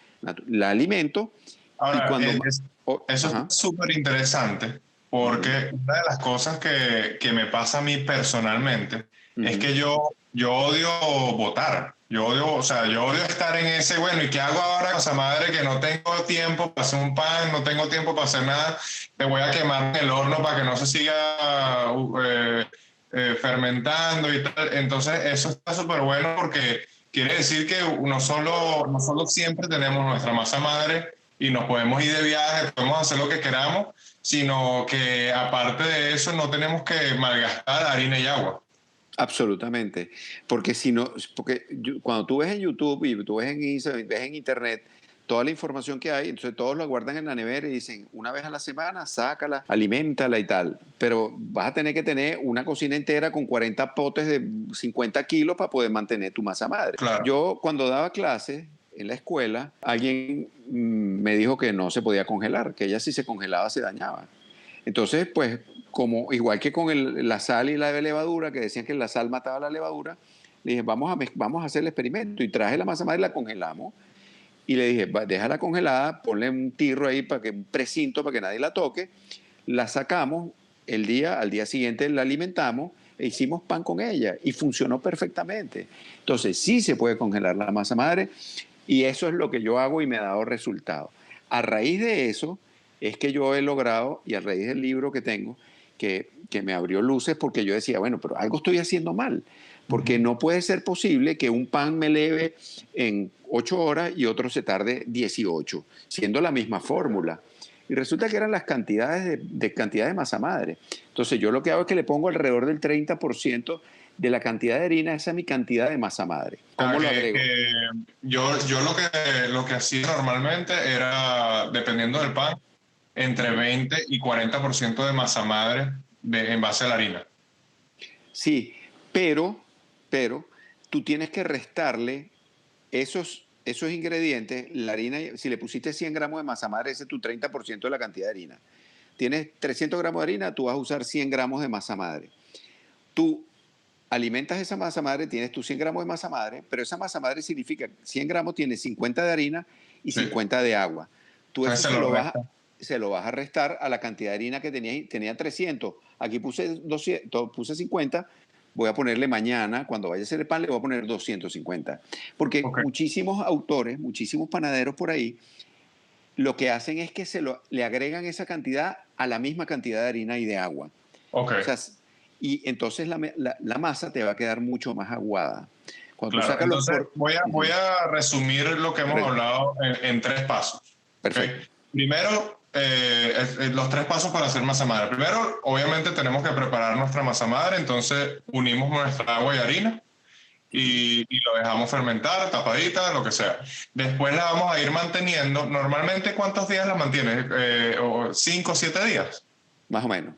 La alimento y Ahora, cuando... eso es Ajá. súper interesante Uh-huh, porque una de las cosas que me pasa a mí personalmente es uh-huh. que yo odio votar. O sea, yo odio estar en ese, bueno, ¿y qué hago ahora, cosa madre, que no tengo tiempo para hacer un pan, no tengo tiempo para hacer nada? Te voy a quemar en el horno para que no se siga fermentando y tal. Entonces, eso está súper bueno porque quiere decir que no solo siempre tenemos nuestra masa madre y nos podemos ir de viaje, podemos hacer lo que queramos, sino que aparte de eso no tenemos que malgastar harina y agua. Absolutamente, porque si no, porque cuando tú ves en YouTube y tú ves en Instagram, ves en Internet toda la información que hay, entonces todos la guardan en la nevera y dicen una vez a la semana, sácala, aliméntala y tal, pero vas a tener que tener una cocina entera con 40 potes de 50 kilos para poder mantener tu masa madre. Claro. Yo cuando daba clases en la escuela, alguien me dijo que no se podía congelar, que ella si se congelaba se dañaba. Entonces, pues, como igual que con la sal y la levadura, que decían que la sal mataba la levadura, le dije, vamos a hacer el experimento. Y traje la masa madre y la congelamos. Y le dije, déjala congelada, ponle un tirro ahí, un precinto para que nadie la toque. La sacamos, al día siguiente la alimentamos e hicimos pan con ella. Y funcionó perfectamente. Entonces, sí se puede congelar la masa madre. Y eso es lo que yo hago y me ha dado resultado. A raíz de eso es que yo he logrado, y a raíz del libro que tengo, que me abrió luces porque yo decía, bueno, pero algo estoy haciendo mal, porque Ujú. no puede ser posible que un pan me leve en 8 horas y otro se tarde 18, siendo la misma fórmula. Y resulta que eran las cantidades de cantidad de masa madre. Entonces yo lo que hago es que le pongo alrededor del 30% de la cantidad de harina, esa es mi cantidad de masa madre. O sea, ¿Cómo lo agrego? yo lo que hacía normalmente era, dependiendo del pan, entre 20 y 40% de masa madre en base a la harina. Sí, pero tú tienes que restarle esos ingredientes, la harina, si le pusiste 100 gramos de masa madre, ese es tu 30% de la cantidad de harina. Tienes 300 gramos de harina, tú vas a usar 100 gramos de masa madre. Tú alimentas esa masa madre, tienes tus 100 gramos de masa madre, pero esa masa madre significa 100 gramos tiene 50 de harina y Sí. 50 de agua. Tú eso Entonces se lo resta. se lo vas a restar a la cantidad de harina que tenía 300. Aquí puse 200, puse 50. Voy a ponerle mañana, cuando vaya a hacer el pan, le voy a poner 250. Porque Ok, muchísimos autores, muchísimos panaderos por ahí, lo que hacen es que le agregan esa cantidad a la misma cantidad de harina y de agua. ok, O sea, y entonces la masa te va a quedar mucho más aguada. Cuando tú claro. sacas los Entonces por... voy Ujú. a resumir lo que hemos hablado en tres pasos. ¿Ok? Perfecto. Primero, los tres pasos para hacer masa madre. Primero, obviamente tenemos que preparar nuestra masa madre, entonces unimos nuestra agua y harina Ujú. y lo dejamos fermentar, tapadita, lo que sea. Después la vamos a ir manteniendo. Normalmente, ¿cuántos días la mantienes? ¿5 o 7 días? Más o menos.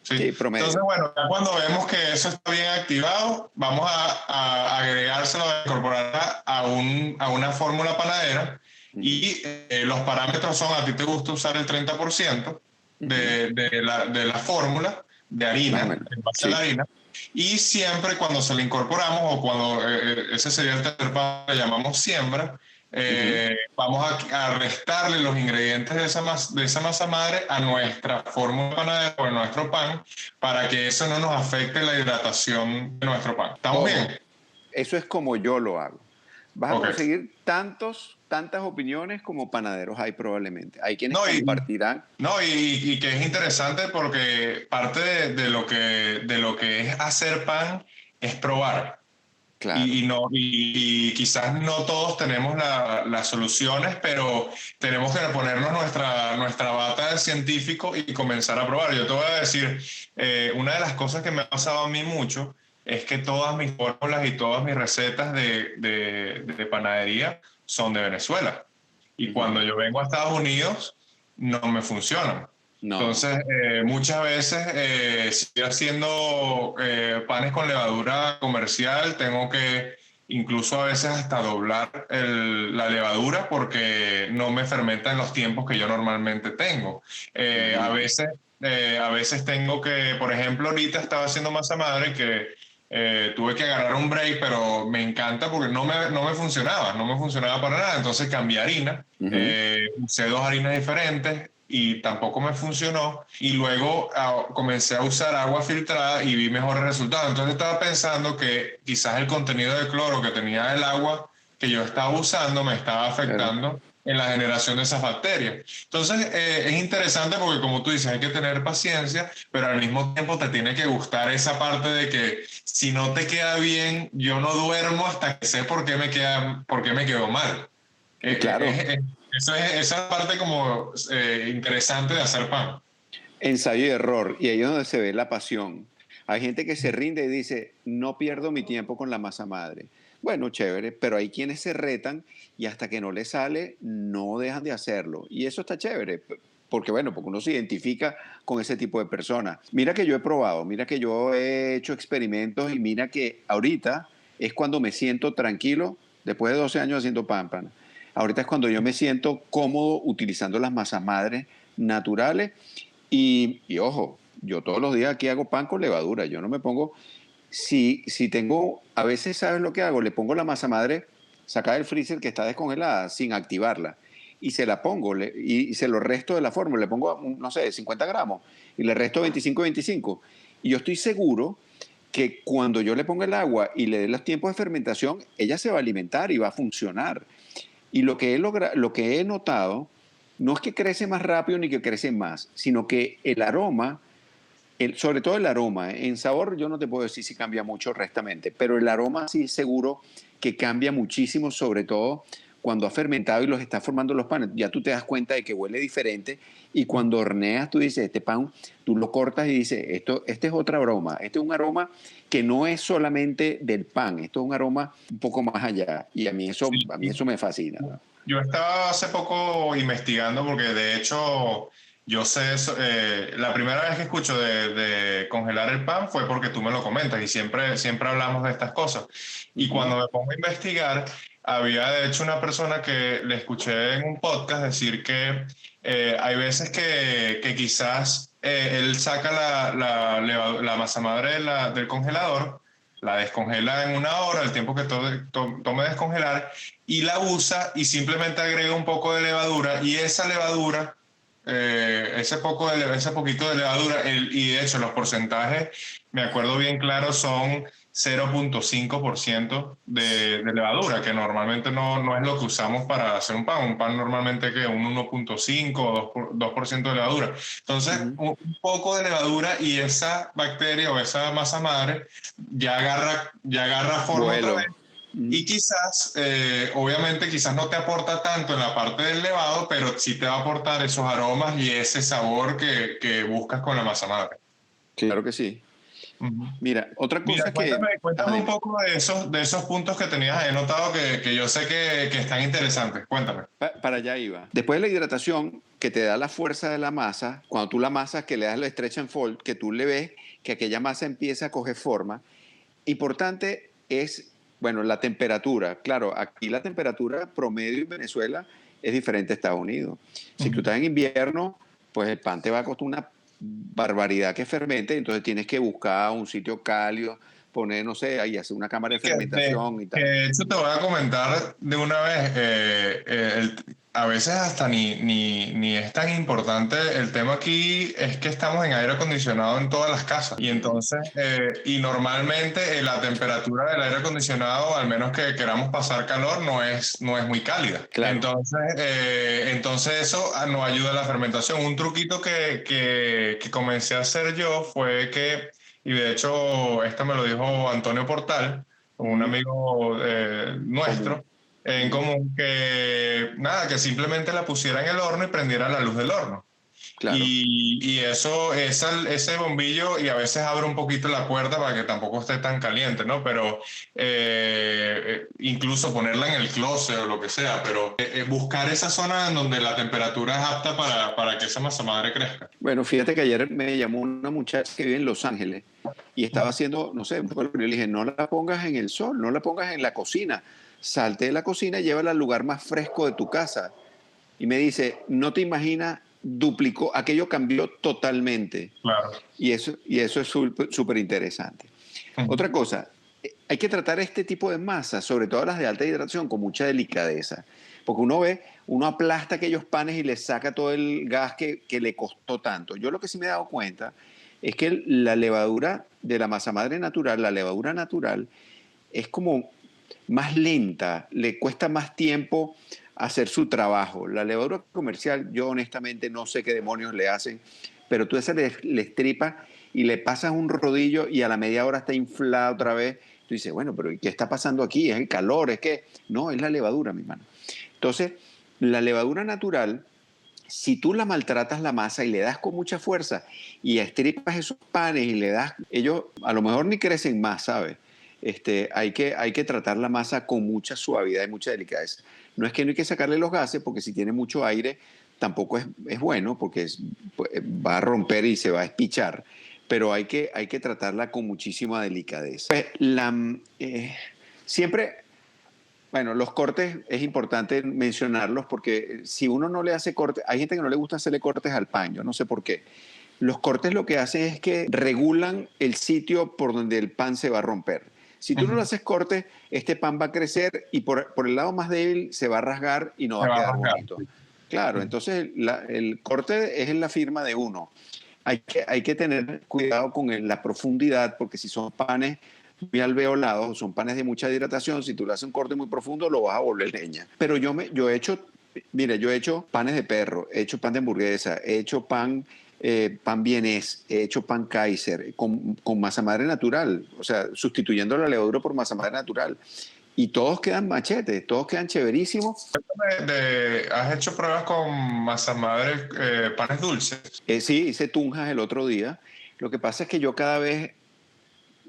Sí. Sí, Entonces, promedio. bueno, ya cuando vemos que eso está bien activado, vamos a agregárselo, a incorporar a una fórmula panadera Ujú. y los parámetros son, a ti te gusta usar el 30% Ujú. de la fórmula de Más o harina, menos. en base a la Sí. harina, y siempre cuando se le incorporamos o cuando ese sería el tercer paso, le llamamos siembra, Vamos a restarle los ingredientes de esa masa madre a nuestra fórmula panadera o a nuestro pan para que eso no nos afecte la hidratación de nuestro pan. ¿Estamos bien? Eso es como yo lo hago. Vas a Ok. conseguir tantas opiniones como panaderos hay probablemente. Hay quienes No, compartirán. y que es interesante porque parte de lo que es hacer pan es probar. Claro. Y quizás no todos tenemos las soluciones, pero tenemos que ponernos nuestra bata de científico y comenzar a probar. Yo te voy a decir, una de las cosas que me ha pasado a mí mucho es que todas mis fórmulas y todas mis recetas de panadería son de Venezuela. Y cuando yo vengo a Estados Unidos, no me funcionan. No. Entonces, muchas veces, si estoy haciendo panes con levadura comercial, tengo que incluso a veces hasta doblar la levadura porque no me fermenta en los tiempos que yo normalmente tengo. A veces tengo que, por ejemplo, ahorita estaba haciendo masa madre que tuve que agarrar un break, pero me encanta porque no me funcionaba para nada. Entonces cambié harina, usé 2 harinas diferentes y tampoco me funcionó. Y luego comencé a usar agua filtrada y vi mejores resultados. Entonces estaba pensando que quizás el contenido de cloro que tenía el agua que yo estaba usando me estaba afectando en la generación de esas bacterias. Entonces, es interesante porque, como tú dices, hay que tener paciencia, pero al mismo tiempo te tiene que gustar esa parte de que si no te queda bien, yo no duermo hasta que sé por qué me quedó mal. Claro. Esa es la parte como interesante de hacer pan. Ensayo y error. Y ahí es donde se ve la pasión. Hay gente que se rinde y dice, no pierdo mi tiempo con la masa madre. Bueno, chévere, pero hay quienes se retan y hasta que no les sale, no dejan de hacerlo. Y eso está chévere, porque uno se identifica con ese tipo de personas. Mira que yo he probado, mira que yo he hecho experimentos y mira que ahorita es cuando me siento tranquilo, después de 12 años haciendo pan. Ahorita es cuando yo me siento cómodo utilizando las masas madres naturales y ojo, yo todos los días aquí hago pan con levadura, yo no me pongo, si tengo, a veces sabes lo que hago, le pongo la masa madre sacada del freezer que está descongelada sin activarla y se la pongo y se lo resto de la fórmula, le pongo, no sé, 50 gramos y le resto 25 y yo estoy seguro que cuando yo le ponga el agua y le dé los tiempos de fermentación, ella se va a alimentar y va a funcionar. Y lo que he notado no es que crece más rápido ni que crece más, sino que el aroma, sobre todo el aroma, en sabor yo no te puedo decir si cambia mucho rectamente, pero el aroma sí seguro que cambia muchísimo, sobre todo cuando ha fermentado y los está formando los panes. Ya tú te das cuenta de que huele diferente y cuando horneas tú dices, este pan, tú lo cortas y dices, este es otra aroma, este es un aroma que no es solamente del pan, esto es un aroma un poco más allá y a mí eso me fascina. Yo estaba hace poco investigando porque de hecho yo sé eso, la primera vez que escucho de congelar el pan fue porque tú me lo comentas y siempre hablamos de estas cosas. Y cuando me pongo a investigar, había de hecho una persona que le escuché en un podcast decir que hay veces que quizás él saca la masa madre del congelador, la descongela en 1 hora, el tiempo que tome descongelar, y la usa y simplemente agrega un poco de levadura y esa levadura, ese poquito de levadura, y de hecho los porcentajes, me acuerdo bien claro, son 0.5% de levadura, que normalmente no es lo que usamos para hacer un pan. Un pan normalmente que un 1.5 o 2% de levadura. Entonces, un poco de levadura y esa bacteria o esa masa madre ya agarra forma otra vez. Y quizás, obviamente, quizás no te aporta tanto en la parte del levado, pero sí te va a aportar esos aromas y ese sabor que buscas con la masa madre. Claro que sí. Mira, otra cosa cuéntame un poco de esos puntos que tenías. He notado que yo sé que están interesantes. Cuéntame. Para allá iba. Después de la hidratación, que te da la fuerza de la masa, cuando tú la masas, que le das la stretch and fold, que tú le ves que aquella masa empieza a coger forma. Importante es, la temperatura. Claro, aquí la temperatura promedio en Venezuela es diferente a Estados Unidos. Si tú estás en invierno, pues el pan te va a costar una barbaridad que fermente, entonces tienes que buscar un sitio cálido poner, no sé, ahí hacer una cámara de Que fermentación y que tal. de hecho te voy a comentar de una vez, a veces hasta ni es tan importante. El tema aquí es que estamos en aire acondicionado en todas las casas y entonces, y normalmente la temperatura del aire acondicionado, al menos que queramos pasar calor, no es muy cálida. Claro. Entonces eso nos ayuda a la fermentación. Un truquito que comencé a hacer yo fue que, y de hecho esto me lo dijo Antonio Portal, un amigo nuestro en común, que nada, que simplemente la pusiera en el horno y prendiera la luz del horno. Claro. Y eso, ese bombillo, y a veces abre un poquito la puerta para que tampoco esté tan caliente, ¿no? Pero incluso ponerla en el closet o lo que sea, pero buscar esa zona en donde la temperatura es apta para que esa masa madre crezca. Bueno, fíjate que ayer me llamó una muchacha que vive en Los Ángeles y estaba haciendo, no sé, un poco, yo le dije, no la pongas en el sol, no la pongas en la cocina, salte de la cocina y llévala al lugar más fresco de tu casa. Y me dice, no te imaginas, duplicó, aquello cambió totalmente. Claro. Y eso es súper interesante. Otra cosa, hay que tratar este tipo de masas, sobre todo las de alta hidratación, con mucha delicadeza. Porque uno aplasta aquellos panes y le saca todo el gas que le costó tanto. Yo lo que sí me he dado cuenta es que la levadura de la masa madre natural, la levadura natural, es como más lenta, le cuesta más tiempo hacer su trabajo. La levadura comercial, yo honestamente no sé qué demonios le hacen, pero tú esa le estripas y le pasas un rodillo y a la media hora está inflada otra vez. Tú dices, bueno, pero ¿qué está pasando aquí? ¿Es el calor? ¿Es que? No, es la levadura, mi hermano. Entonces, la levadura natural, si tú la maltratas la masa y le das con mucha fuerza y estripas esos panes y le das, ellos a lo mejor ni crecen más, ¿sabes? Hay que tratar la masa con mucha suavidad y mucha delicadeza. No es que no hay que sacarle los gases, porque si tiene mucho aire tampoco es bueno, porque va a romper y se va a espichar, pero hay que tratarla con muchísima delicadeza. Pues, siempre, bueno, los cortes es importante mencionarlos, porque si uno no le hace cortes, hay gente que no le gusta hacerle cortes al pan, yo no sé por qué. Los cortes lo que hacen es que regulan el sitio por donde el pan se va a romper. Si tú no le haces corte, este pan va a crecer y por el lado más débil se va a rasgar y no va a quedar bonito. Claro, entonces el corte es en la firma de uno. Hay que tener cuidado con la profundidad, porque si son panes muy alveolados, son panes de mucha hidratación, si tú le haces un corte muy profundo lo vas a volver leña. Pero yo he hecho, mira, yo he hecho panes de perro, he hecho pan de hamburguesa, he hecho pan vienés, he hecho pan Kaiser con masa madre natural, o sea, sustituyendo la levadura por masa madre natural. Y todos quedan machetes, todos quedan chéverísimos. ¿Has hecho pruebas con masa madre, panes dulces? Sí, hice tunjas el otro día. Lo que pasa es que yo cada vez,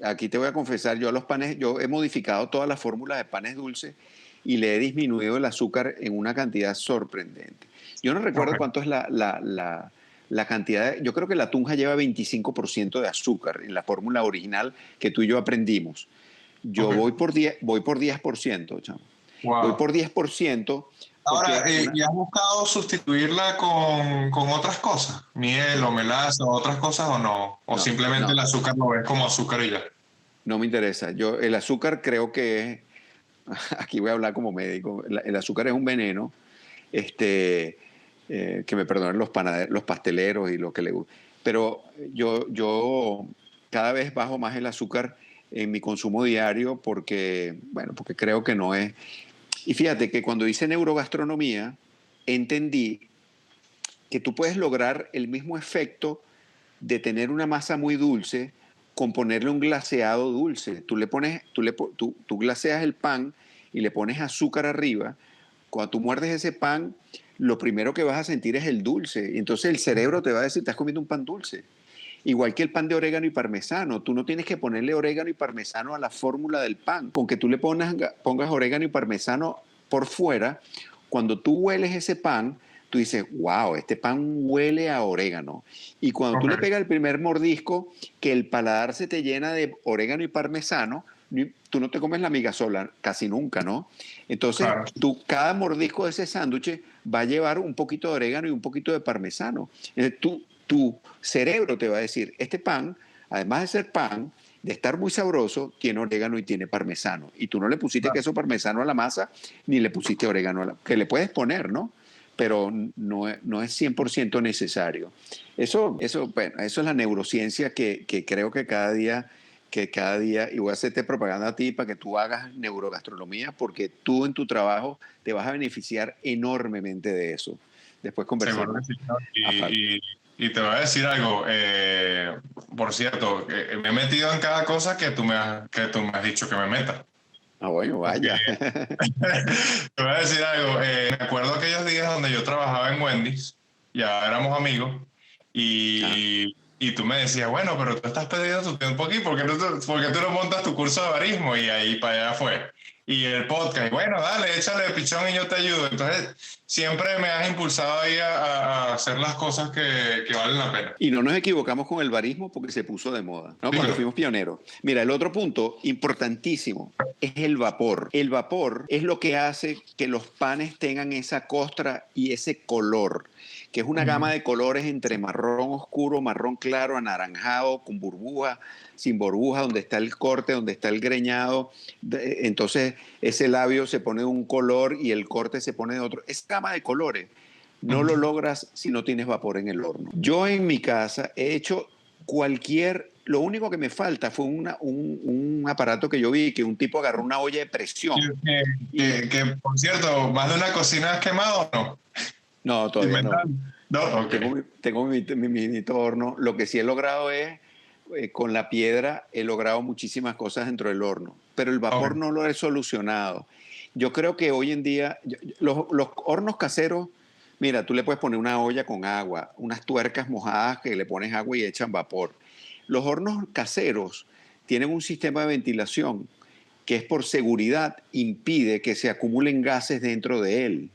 aquí te voy a confesar, yo he modificado todas las fórmulas de panes dulces y le he disminuido el azúcar en una cantidad sorprendente. Yo no recuerdo cuánto es la cantidad, yo creo que la tunja lleva 25% de azúcar en la fórmula original que tú y yo aprendimos. Yo voy por 10%, chamo. Wow. Voy por 10%. Ahora, ¿y has buscado sustituirla con otras cosas? ¿Miel o melaza o otras cosas o no? ¿O simplemente el azúcar lo ves como azúcar y ya? No me interesa. El azúcar creo que es, aquí voy a hablar como médico, el azúcar es un veneno, que me perdonen los pasteleros y lo que le gusta. Pero yo cada vez bajo más el azúcar en mi consumo diario porque creo que no es. Y fíjate que cuando hice neurogastronomía, entendí que tú puedes lograr el mismo efecto de tener una masa muy dulce con ponerle un glaseado dulce. Tú glaseas el pan y le pones azúcar arriba. Cuando tú muerdes ese pan, lo primero que vas a sentir es el dulce. Y entonces el cerebro te va a decir, estás comiendo un pan dulce. Igual que el pan de orégano y parmesano. Tú no tienes que ponerle orégano y parmesano a la fórmula del pan. Con que tú le pongas orégano y parmesano por fuera, cuando tú hueles ese pan, tú dices, wow, este pan huele a orégano. Y cuando tú le pegas el primer mordisco, que el paladar se te llena de orégano y parmesano, tú no te comes la miga sola, casi nunca, ¿no? Entonces, cada mordisco de ese sándwich va a llevar un poquito de orégano y un poquito de parmesano. Tu cerebro te va a decir, este pan, además de ser pan, de estar muy sabroso, tiene orégano y tiene parmesano. Y tú no le pusiste Claro. queso parmesano a la masa, ni le pusiste orégano que le puedes poner, ¿no? Pero no es 100% necesario. Bueno, eso es la neurociencia que creo que cada día, y voy a hacerte propaganda a ti para que tú hagas neurogastronomía, porque tú en tu trabajo te vas a beneficiar enormemente de eso. Después Seguro que conversamos. sí, ¿no? Aparte. Y te voy a decir algo, por cierto, me he metido en cada cosa que tú me has dicho que me meta. Ah, bueno, Porque vaya. te voy a decir algo, me acuerdo aquellos días donde yo trabajaba en Wendy's, ya éramos amigos, Ah, y tú me decías, bueno, pero tú estás perdiendo tu tiempo aquí, porque tú no montas tu curso de barismo? Y ahí para allá fue. Y el podcast, bueno, dale, échale pichón y yo te ayudo. Entonces, siempre me has impulsado ahí a hacer las cosas que valen la pena. y no nos equivocamos con el barismo porque se puso de moda, ¿no? Cuando Digo, fuimos pioneros. Mira, el otro punto importantísimo es el vapor. El vapor es lo que hace que los panes tengan esa costra y ese color, que es una gama de colores entre marrón oscuro, marrón claro, anaranjado, con burbuja, sin burbuja, donde está el corte, donde está el greñado. Entonces, ese labio se pone de un color y el corte se pone de otro. Esa gama de colores no lo logras si no tienes vapor en el horno. Yo en mi casa he hecho lo único que me falta fue un aparato que yo vi, que un tipo agarró una olla de presión y por cierto, ¿más de una cocina has quemado o no? no, todavía no. Inventando. No, ok. Tengo mi minito horno. Lo que sí he logrado es, con la piedra, he logrado muchísimas cosas dentro del horno, pero el vapor Ok. no lo he solucionado. Yo creo que hoy en día, los hornos caseros, mira, tú le puedes poner una olla con agua, unas tuercas mojadas que le pones agua y echan vapor. Los hornos caseros tienen un sistema de ventilación que es por seguridad, impide que se acumulen gases dentro de él.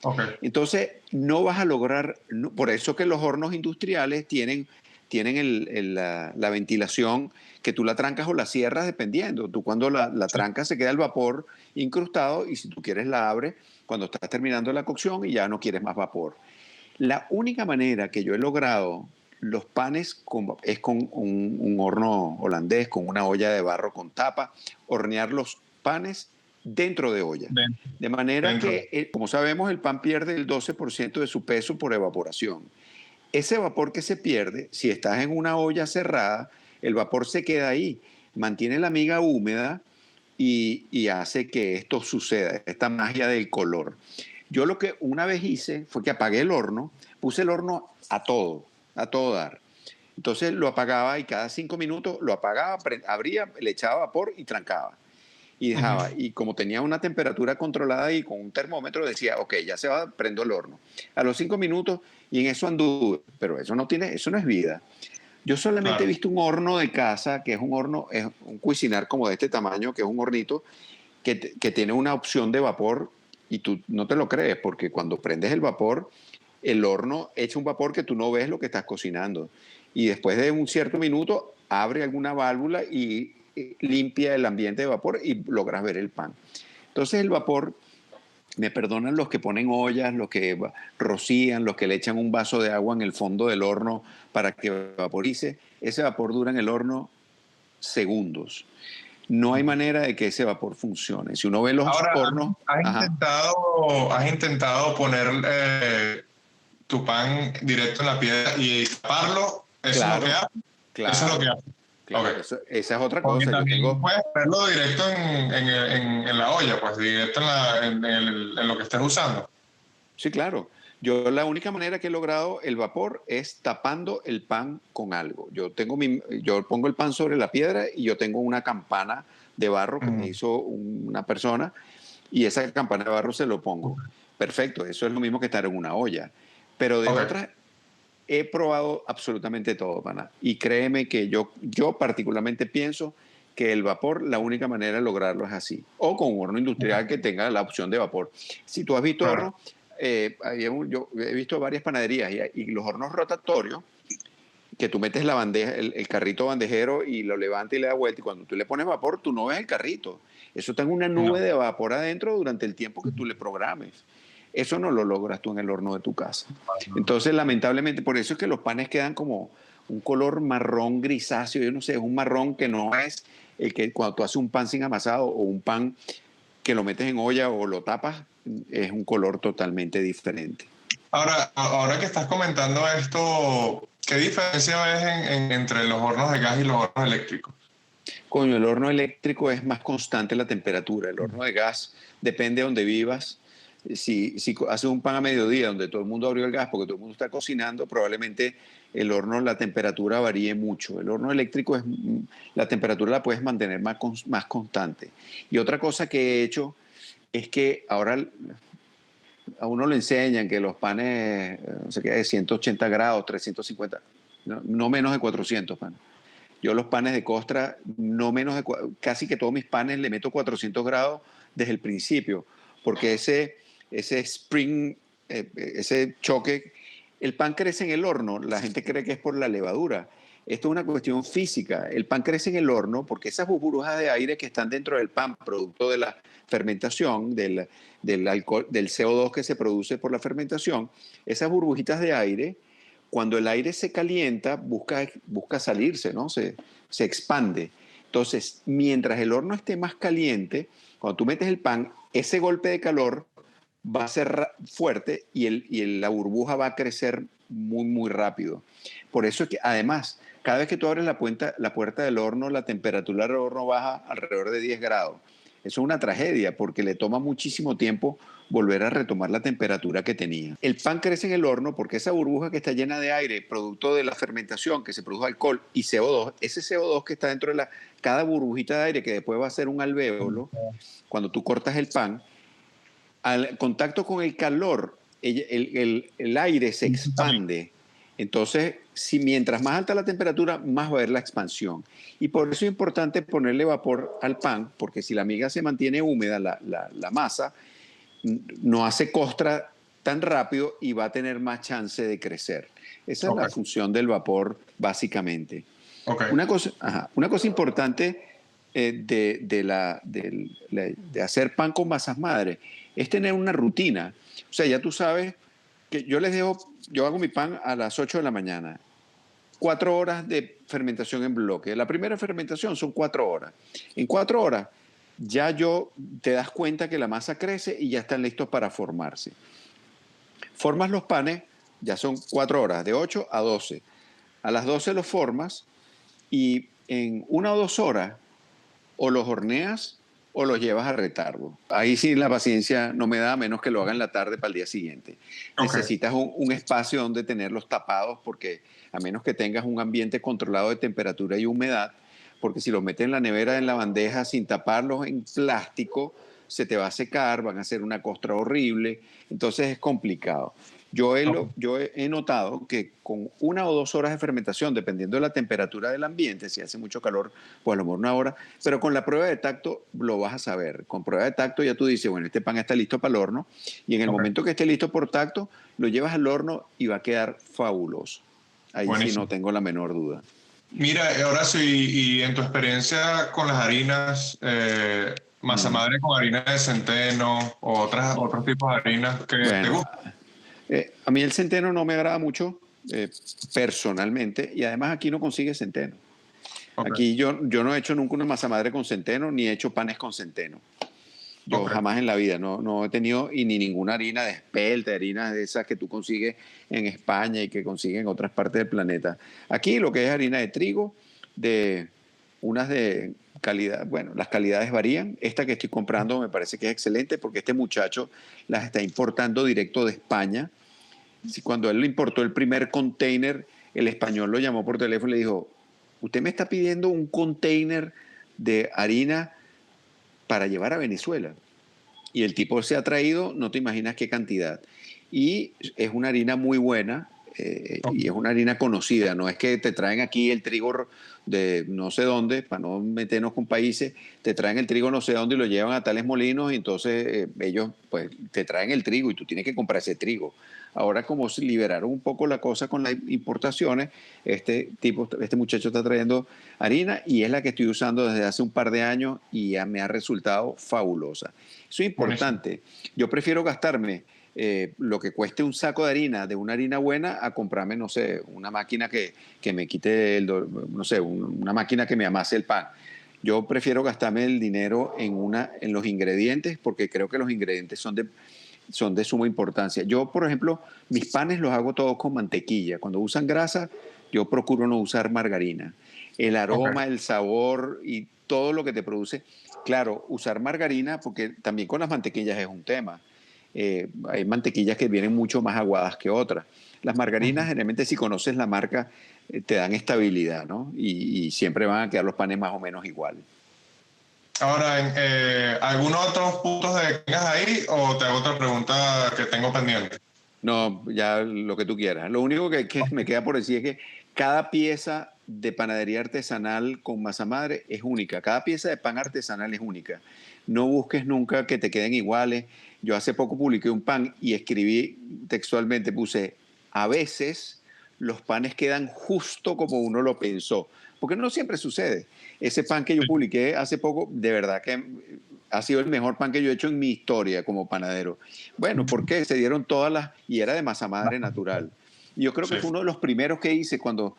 Ok. Entonces, no vas a lograr, por eso que los hornos industriales tienen la ventilación que tú la trancas o la cierras dependiendo. Tú cuando la trancas se queda el vapor incrustado y si tú quieres la abres cuando estás terminando la cocción y ya no quieres más vapor. La única manera que yo he logrado los panes es con un horno holandés, con una olla de barro con tapa, hornear los panes dentro de olla. De manera Dentro. que, como sabemos, el pan pierde el 12% de su peso por evaporación. Ese vapor que se pierde, si estás en una olla cerrada, el vapor se queda ahí, mantiene la miga húmeda y hace que esto suceda, esta magia del color. Yo lo que una vez hice fue que apagué el horno, puse el horno a todo dar. Entonces lo apagaba y cada 5 minutos lo apagaba, abría, le echaba vapor y trancaba. Y dejaba, y como tenía una temperatura controlada y con un termómetro decía, ok, ya se va, prendo el horno. A los 5 minutos y en eso anduve, pero eso no es vida. Yo solamente he Claro. visto un horno de casa, que es un horno, es un cuisinar como de este tamaño, que es un hornito, que tiene una opción de vapor y tú no te lo crees, porque cuando prendes el vapor, el horno echa un vapor que tú no ves lo que estás cocinando. Y después de un cierto minuto, abre alguna válvula y limpia el ambiente de vapor y logras ver el pan. Entonces el vapor, me perdonan los que ponen ollas, los que rocían, los que le echan un vaso de agua en el fondo del horno para que vaporice, ese vapor dura en el horno segundos. No hay manera de que ese vapor funcione. Si uno ve los Ahora, hornos, ajá, has intentado poner tu pan directo en la piedra y taparlo? ¿Eso es lo que claro, hace? Eso es lo claro, que hace. claro, Ok. esa es otra Porque cosa. Yo también tengo, puedes ponerlo directo en la olla, pues directo en lo que estés usando. sí, claro. Yo la única manera que he logrado el vapor es tapando el pan con algo. Yo pongo el pan sobre la piedra y yo tengo una campana de barro que me Mm. hizo una persona y esa campana de barro se lo pongo. Perfecto, eso es lo mismo que estar en una olla. Pero de Ok. otras he probado absolutamente todo, pana. Y créeme que yo particularmente pienso que el vapor, la única manera de lograrlo es así. O con un horno industrial que tenga la opción de vapor. Si tú has visto Claro. hornos, yo he visto varias panaderías y los hornos rotatorios, que tú metes la bandeja, el carrito bandejero y lo levantas y le das vuelta. Y cuando tú le pones vapor, tú no ves el carrito. Eso está en una nube No. de vapor adentro durante el tiempo que tú le programes. Eso no lo logras tú en el horno de tu casa. Entonces, lamentablemente, por eso es que los panes quedan un color marrón grisáceo, yo no sé, es un marrón que no es el que cuando tú haces un pan sin amasado o un pan que lo metes en olla o lo tapas, es un color totalmente diferente. Ahora que estás comentando esto, ¿qué diferencia ves entre los hornos de gas y los hornos eléctricos? Coño, el horno eléctrico es más constante la temperatura. El horno de gas depende de donde vivas. Si haces un pan a mediodía donde todo el mundo abrió el gas porque todo el mundo está cocinando, probablemente el horno, la temperatura varíe mucho. El horno eléctrico, la temperatura la puedes mantener más constante. Y otra cosa que he hecho es que ahora a uno le enseñan que los panes, no sé qué, de 180 grados, 350, no menos de 400 panes. Yo los panes de costra, no menos de, casi que todos mis panes le meto 400 grados desde el principio, porque ese spring, ese choque, el pan crece en el horno, la gente cree que es por la levadura. Esto es una cuestión física. El pan crece en el horno porque esas burbujas de aire que están dentro del pan, producto de la fermentación, del alcohol, del CO2 que se produce por la fermentación, esas burbujitas de aire, cuando el aire se calienta, busca salirse, ¿no? Se expande. Entonces, mientras el horno esté más caliente, cuando tú metes el pan, ese golpe de calor va a ser fuerte y la burbuja va a crecer muy, muy rápido. Por eso es que, además, cada vez que tú abres la puerta del horno, la temperatura del horno baja alrededor de 10 grados. Eso es una tragedia porque le toma muchísimo tiempo volver a retomar la temperatura que tenía. El pan crece en el horno porque esa burbuja que está llena de aire, producto de la fermentación que se produce alcohol y CO2, ese CO2 que está dentro de cada burbujita de aire que después va a ser un alvéolo, cuando tú cortas el pan, al contacto con el calor, el aire se expande. Entonces, si mientras más alta la temperatura, más va a haber la expansión. Y por eso es importante ponerle vapor al pan, porque si la miga se mantiene húmeda, la masa no hace costra tan rápido y va a tener más chance de crecer. Esa es la función del vapor, básicamente. Una cosa importante de hacer pan con masas madre es tener una rutina. O sea, ya tú sabes que yo hago mi pan a las 8 de la mañana. 4 horas de fermentación en bloque. La primera fermentación son 4 horas. En 4 horas ya te das cuenta que la masa crece y ya están listos para formarse. Formas los panes, ya son 4 horas, de 8 a 12. A las 12 los formas y en 1 o 2 horas o los horneas o los llevas a retardo. Ahí sí la paciencia no me da, a menos que lo haga en la tarde para el día siguiente. Necesitas un espacio donde tenerlos tapados porque a menos que tengas un ambiente controlado de temperatura y humedad, porque si los metes en la nevera, en la bandeja, sin taparlos en plástico, se te va a secar, van a hacer una costra horrible, entonces es complicado. Yo he notado que con 1 o 2 horas de fermentación, dependiendo de la temperatura del ambiente, si hace mucho calor, pues a lo mejor 1 hora, pero con la prueba de tacto lo vas a saber. Con prueba de tacto ya tú dices, bueno, este pan está listo para el horno, y en el momento que esté listo por tacto, lo llevas al horno y va a quedar fabuloso. Ahí sí no tengo la menor duda. Mira, Horacio, y en tu experiencia con las harinas, masa madre con harina de centeno o otros tipos de harinas que te gustan. A mí el centeno no me agrada mucho personalmente y además aquí no consigue centeno. Aquí yo no he hecho nunca una masa madre con centeno ni he hecho panes con centeno. Yo jamás en la vida no he tenido y ni ninguna harina de espelta, harinas de esas que tú consigues en España y que consigues en otras partes del planeta. Aquí lo que es harina de trigo, de unas de calidad, bueno, las calidades varían. Esta que estoy comprando me parece que es excelente porque este muchacho las está importando directo de España. Cuando él le importó el primer container, el español lo llamó por teléfono y le dijo, usted me está pidiendo un container de harina para llevar a Venezuela. Y el tipo se ha traído, no te imaginas qué cantidad. Y es una harina muy buena y es una harina conocida. No es que te traen aquí el trigo de no sé dónde, para no meternos con países, te traen el trigo no sé dónde y lo llevan a tales molinos y entonces ellos pues te traen el trigo y tú tienes que comprar ese trigo. Ahora como se liberaron un poco la cosa con las importaciones, este muchacho está trayendo harina y es la que estoy usando desde hace un par de años y ya me ha resultado fabulosa. Eso es importante. Yo prefiero gastarme lo que cueste un saco de harina, de una harina buena, a comprarme, no sé, una máquina que me quite, no sé, una máquina que me amase el pan. Yo prefiero gastarme el dinero en los ingredientes porque creo que los ingredientes son de suma importancia. Yo, por ejemplo, mis panes los hago todos con mantequilla. Cuando usan grasa, yo procuro no usar margarina. El Ok. aroma, el sabor y todo lo que te produce. Claro, usar margarina, porque también con las mantequillas es un tema. Hay mantequillas que vienen mucho más aguadas que otras. Las margarinas, generalmente, si conoces la marca, te dan estabilidad, ¿no? Y siempre van a quedar los panes más o menos igual. Ahora, ¿algunos otros puntos de que tengas ahí o te hago otra pregunta que tengo pendiente? No, ya lo que tú quieras. Lo único que me queda por decir es que cada pieza de panadería artesanal con masa madre es única. Cada pieza de pan artesanal es única. No busques nunca que te queden iguales. Yo hace poco publiqué un pan y escribí textualmente, puse, a veces los panes quedan justo como uno lo pensó, porque no siempre sucede. Ese pan que yo Sí. publiqué hace poco, de verdad que ha sido el mejor pan que yo he hecho en mi historia como panadero. Bueno, porque se dieron todas las, y era de masa madre natural. Y yo creo que Sí. fue uno de los primeros que hice cuando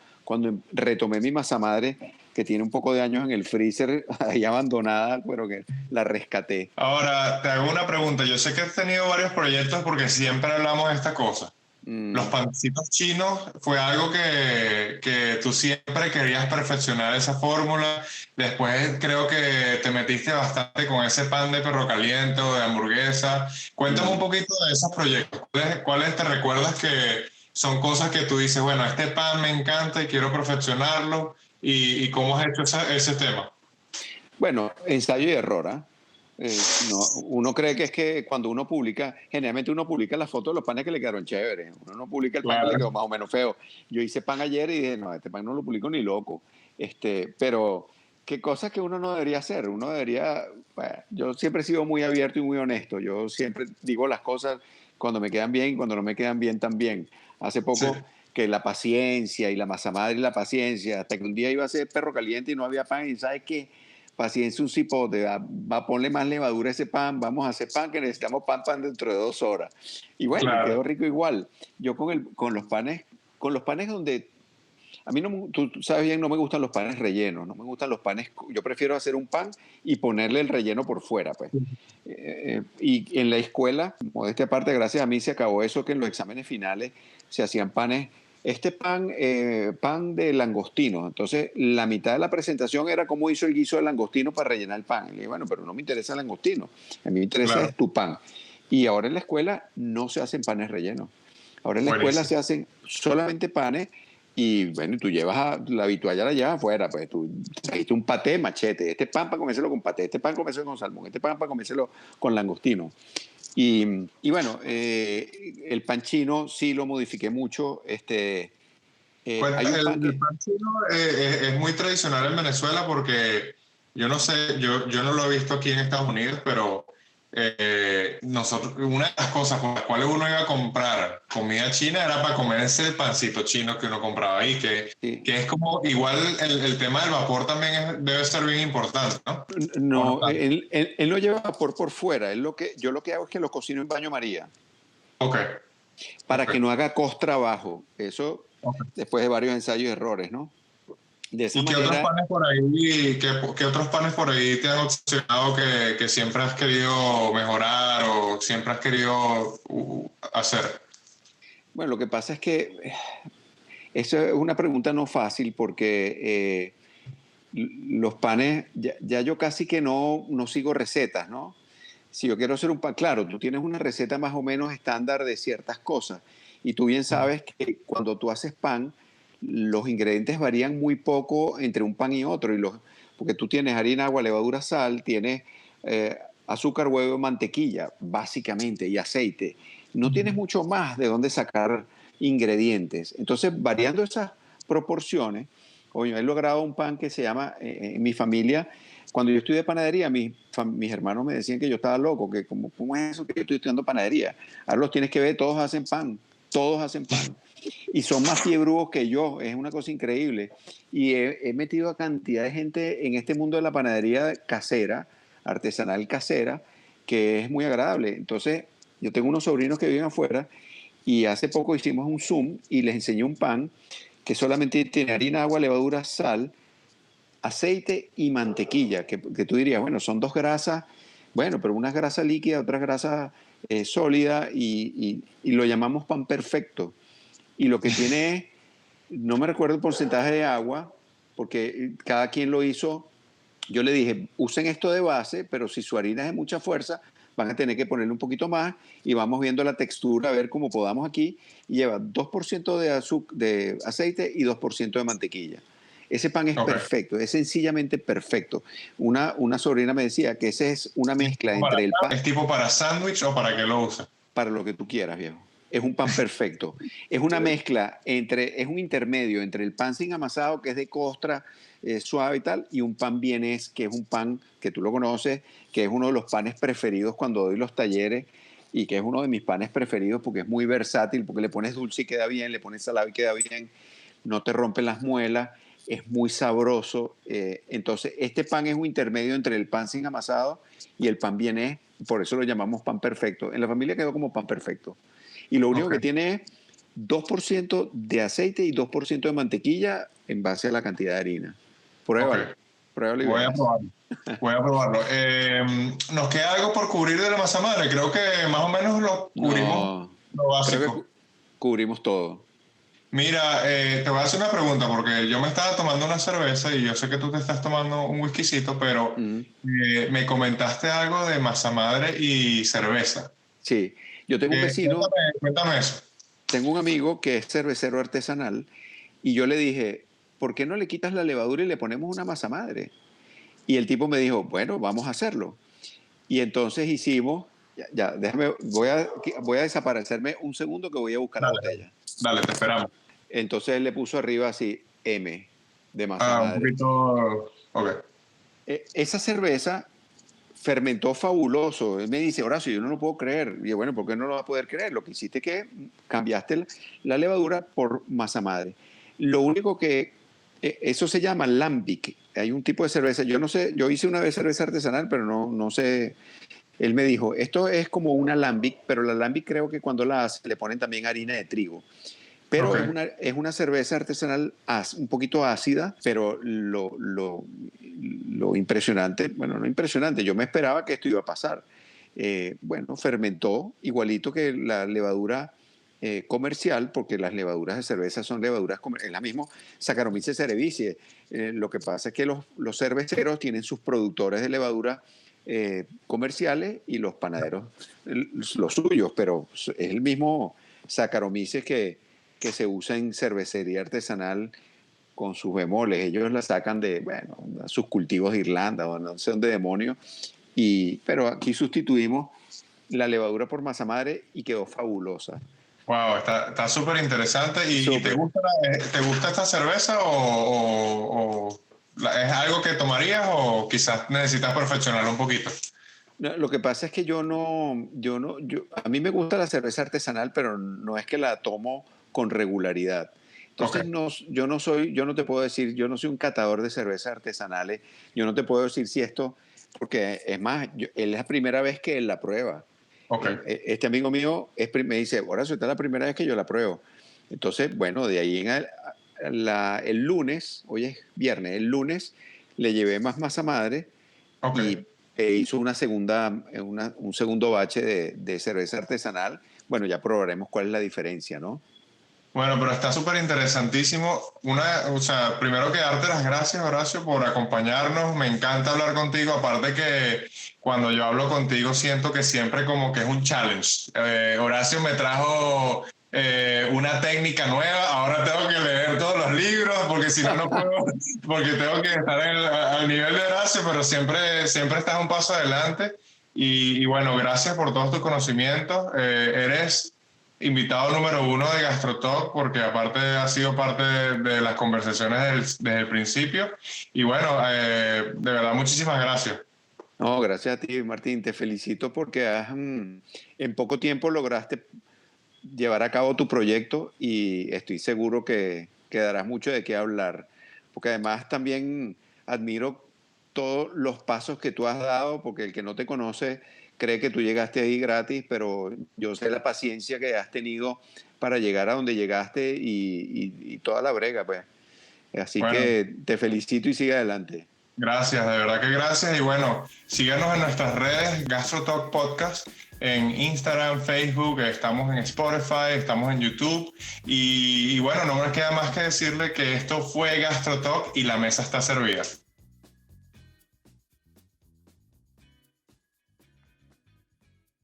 retomé mi masa madre, que tiene un poco de años en el freezer, ahí abandonada, pero que la rescaté. Ahora, te hago una pregunta. Yo sé que has tenido varios proyectos porque siempre hablamos de esta cosa. Los Mm, pancitos chinos fue algo que tú siempre querías perfeccionar esa fórmula. Después creo que te metiste bastante con ese pan de perro caliente o de hamburguesa. Cuéntame un mm. poquito de esos proyectos. ¿Cuáles te recuerdas que son cosas que tú dices, bueno, este pan me encanta y quiero perfeccionarlo? ¿Y cómo has hecho ese tema? Bueno, ensayo y error, ¿ah? No, uno cree que es que cuando uno publica, generalmente uno publica las fotos de los panes que le quedaron chéveres, uno no publica el pan que le Claro, quedó más o menos feo. Yo hice pan ayer y dije, no, este pan no lo publico ni loco. Pero, ¿qué cosas que uno no debería hacer? Uno debería, bueno, yo siempre he sido muy abierto y muy honesto, yo siempre digo las cosas cuando me quedan bien y cuando no me quedan bien también. Hace sí, poco que la paciencia y la masa madre y la paciencia, hasta que un día iba a ser perro caliente y no había pan y ¿sabes qué? Paciencia un cipote, va a ponerle más levadura a ese pan, vamos a hacer pan que necesitamos pan dentro de 2 horas. Y bueno, y claro. quedó rico igual. Yo con los panes donde, a mí no, tú sabes bien, no me gustan los panes rellenos, no me gustan los panes, yo prefiero hacer un pan y ponerle el relleno por fuera, pues. Y en la escuela, modestia aparte, gracias a mí se acabó eso que en los exámenes finales se hacían panes. Pan de langostino. Entonces, la mitad de la presentación era cómo hizo el guiso de langostino para rellenar el pan. Y le dije, bueno, pero no me interesa el langostino. A mí me interesa Claro, es tu pan. Y ahora en la escuela no se hacen panes rellenos. Ahora en la escuela buenísimo. se hacen solamente panes y bueno, tú llevas la vitualla la llevas afuera, pues tú trajiste un paté, machete, este pan para comérselo con paté, este pan para comérselo con salmón, este pan para comérselo con langostino. Y bueno, el pan chino sí lo modifiqué mucho. Hay un pan El que, pan chino es muy tradicional en Venezuela porque yo no sé, yo no lo he visto aquí en Estados Unidos, pero nosotros, una de las cosas por las cuales uno iba a comprar comida china era para comerse el pancito chino que uno compraba ahí, sí, que es como igual el tema del vapor también debe ser bien importante, ¿no? ¿O no no, tanto? él no lleva por fuera. Yo lo que hago es que lo cocino en baño María Ok, para ok. que no haga costra abajo. Eso Ok. después de varios ensayos y errores, ¿no? De esa ¿Y qué otros manera, panes por ahí, qué otros panes por ahí te han obsesionado que siempre has querido mejorar o siempre has querido hacer? bueno, lo que pasa es que eso es una pregunta no fácil porque los panes, ya yo casi que no sigo recetas, ¿no? Si yo quiero hacer un pan, claro, tú tienes una receta más o menos estándar de ciertas cosas. Y tú bien sabes que cuando tú haces pan, los ingredientes varían muy poco entre un pan y otro. Porque tú tienes harina, agua, levadura, sal, tienes azúcar, huevo, mantequilla, básicamente, y aceite. No tienes mucho más de dónde sacar ingredientes. Entonces, variando esas proporciones, oye, he logrado un pan que se llama, en mi familia, cuando yo estudié panadería, mis hermanos me decían que yo estaba loco, que ¿cómo es eso que yo estoy estudiando panadería? Ahora los tienes que ver, todos hacen pan. Y son más fiebrudos que yo, es una cosa increíble. Y he metido a cantidad de gente en este mundo de la panadería casera, artesanal casera, que es muy agradable. Entonces, Yo tengo unos sobrinos que viven afuera y hace poco hicimos un Zoom y les enseñé un pan que solamente tiene harina, agua, levadura, sal, aceite y mantequilla, que tú dirías, bueno, son dos grasas, bueno, pero una es grasa líquida, otra es grasa sólida y lo llamamos pan perfecto. Y lo que tiene es, no me recuerdo el porcentaje de agua, porque cada quien lo hizo. Yo le dije, usen esto de base, pero si su harina es de mucha fuerza, van a tener que ponerle un poquito más y vamos viendo la textura, a ver cómo podamos aquí. Y lleva 2% de aceite y 2% de mantequilla. Ese pan es Ok. perfecto, es sencillamente perfecto. Una sobrina me decía que esa es una mezcla entre el pan ¿Es tipo para sándwich o para qué lo usa? para lo que tú quieras, viejo. Es un pan perfecto. Es una mezcla entre, es un intermedio entre el pan sin amasado, que es de costra, suave y tal, y un pan vienés, que es un pan que tú lo conoces, que es uno de los panes preferidos cuando doy los talleres y que es uno de mis panes preferidos porque es muy versátil, porque le pones dulce y queda bien, le pones salado y queda bien, no te rompen las muelas, es muy sabroso. Entonces, este pan es un intermedio entre el pan sin amasado y el pan vienés, por eso lo llamamos pan perfecto. En la familia quedó como pan perfecto. Y lo único Ok, que tiene es 2% de aceite y 2% de mantequilla en base a la cantidad de harina. ok. Pruébalo, pruébalo y Voy a verás. probarlo. Voy a probarlo. Nos queda algo por cubrir de la masa madre. Creo que más o menos lo cubrimos No, lo creo que básico. cubrimos todo. Mira, te voy a hacer una pregunta porque yo me estaba tomando una cerveza y yo sé que tú te estás tomando un whiskycito, pero Mm, me comentaste algo de masa madre y cerveza. sí, yo tengo un vecino, Cuéntame eso. tengo un amigo que es cervecero artesanal y yo le dije, ¿por qué no le quitas la levadura y le ponemos una masa madre? Y el tipo me dijo, bueno, vamos a hacerlo. Y entonces hicimos, ya, déjame, voy a desaparecerme un segundo que voy a buscar la Dale, dale. botella. Dale, te esperamos. Entonces él le puso arriba así, M, de masa Ah, un madre. poquito. Ok. Esa cerveza fermentó fabuloso. Él me dice, Horacio, yo no lo puedo creer. Y yo, bueno, ¿por qué no lo vas a poder creer? Lo que hiciste es que cambiaste la levadura por masa madre. Lo único que, eso se llama lambic. Hay un tipo de cerveza, yo no sé, yo hice una vez cerveza artesanal, pero no sé. Él me dijo, esto es como una lambic, pero la lambic creo que cuando la hace le ponen también harina de trigo. Pero Ok. es una cerveza artesanal un poquito ácida, pero lo impresionante, bueno, no impresionante, yo me esperaba que esto iba a pasar. Bueno, fermentó igualito que la levadura comercial, porque las levaduras de cerveza son levaduras comerciales, es la misma Saccharomyces cerevisiae. Lo que pasa es que los cerveceros tienen sus productores de levadura comerciales y los panaderos los suyos, pero es el mismo Saccharomyces que se usa en cervecería artesanal con sus bemoles. Ellos la sacan de, bueno, sus cultivos de Irlanda o no sé dónde demonios. Pero aquí sustituimos la levadura por masa madre y quedó fabulosa. Wow, está súper interesante. ¿Y Súper. te gusta esta cerveza es algo que tomarías o quizás necesitas perfeccionarlo un poquito? No, lo que pasa es que a mí me gusta la cerveza artesanal, pero no es que la tomo con regularidad. Ok, Entonces, yo no te puedo decir, yo no soy un catador de cervezas artesanales, yo no te puedo decir si esto, porque es más, él es la primera vez que él la prueba. ok. Este amigo mío me dice, Horacio, esta es la primera vez que yo la pruebo. Entonces, bueno, de ahí el lunes, hoy es viernes, el lunes le llevé más masa madre Ok. y hizo un segundo bache de cerveza artesanal. Bueno, ya probaremos cuál es la diferencia, ¿no? Bueno, pero está súper interesantísimo. O sea, primero que darte las gracias, Horacio, por acompañarnos. Me encanta hablar contigo. Aparte que cuando yo hablo contigo siento que siempre como que es un challenge. Horacio me trajo una técnica nueva. Ahora tengo que leer todos los libros porque si no, no puedo, porque tengo que estar al nivel de Horacio, pero siempre estás un paso adelante. Y bueno, gracias por todos tus conocimientos. Eres invitado número uno de GastroTalk, porque aparte ha sido parte de las conversaciones desde el principio. Y bueno, de verdad, muchísimas gracias. No, gracias a ti, Martín. Te felicito porque en poco tiempo lograste llevar a cabo tu proyecto y estoy seguro que darás mucho de qué hablar. Porque además también admiro todos los pasos que tú has dado, porque el que no te conoce cree que tú llegaste ahí gratis, pero yo sé la paciencia que has tenido para llegar a donde llegaste y toda la brega, pues. Así Bueno, que te felicito y sigue adelante. gracias, de verdad que gracias. Y bueno, síganos en nuestras redes, GastroTalk Podcast, en Instagram, Facebook, estamos en Spotify, estamos en YouTube. Y bueno, no me queda más que decirle que esto fue GastroTalk y la mesa está servida.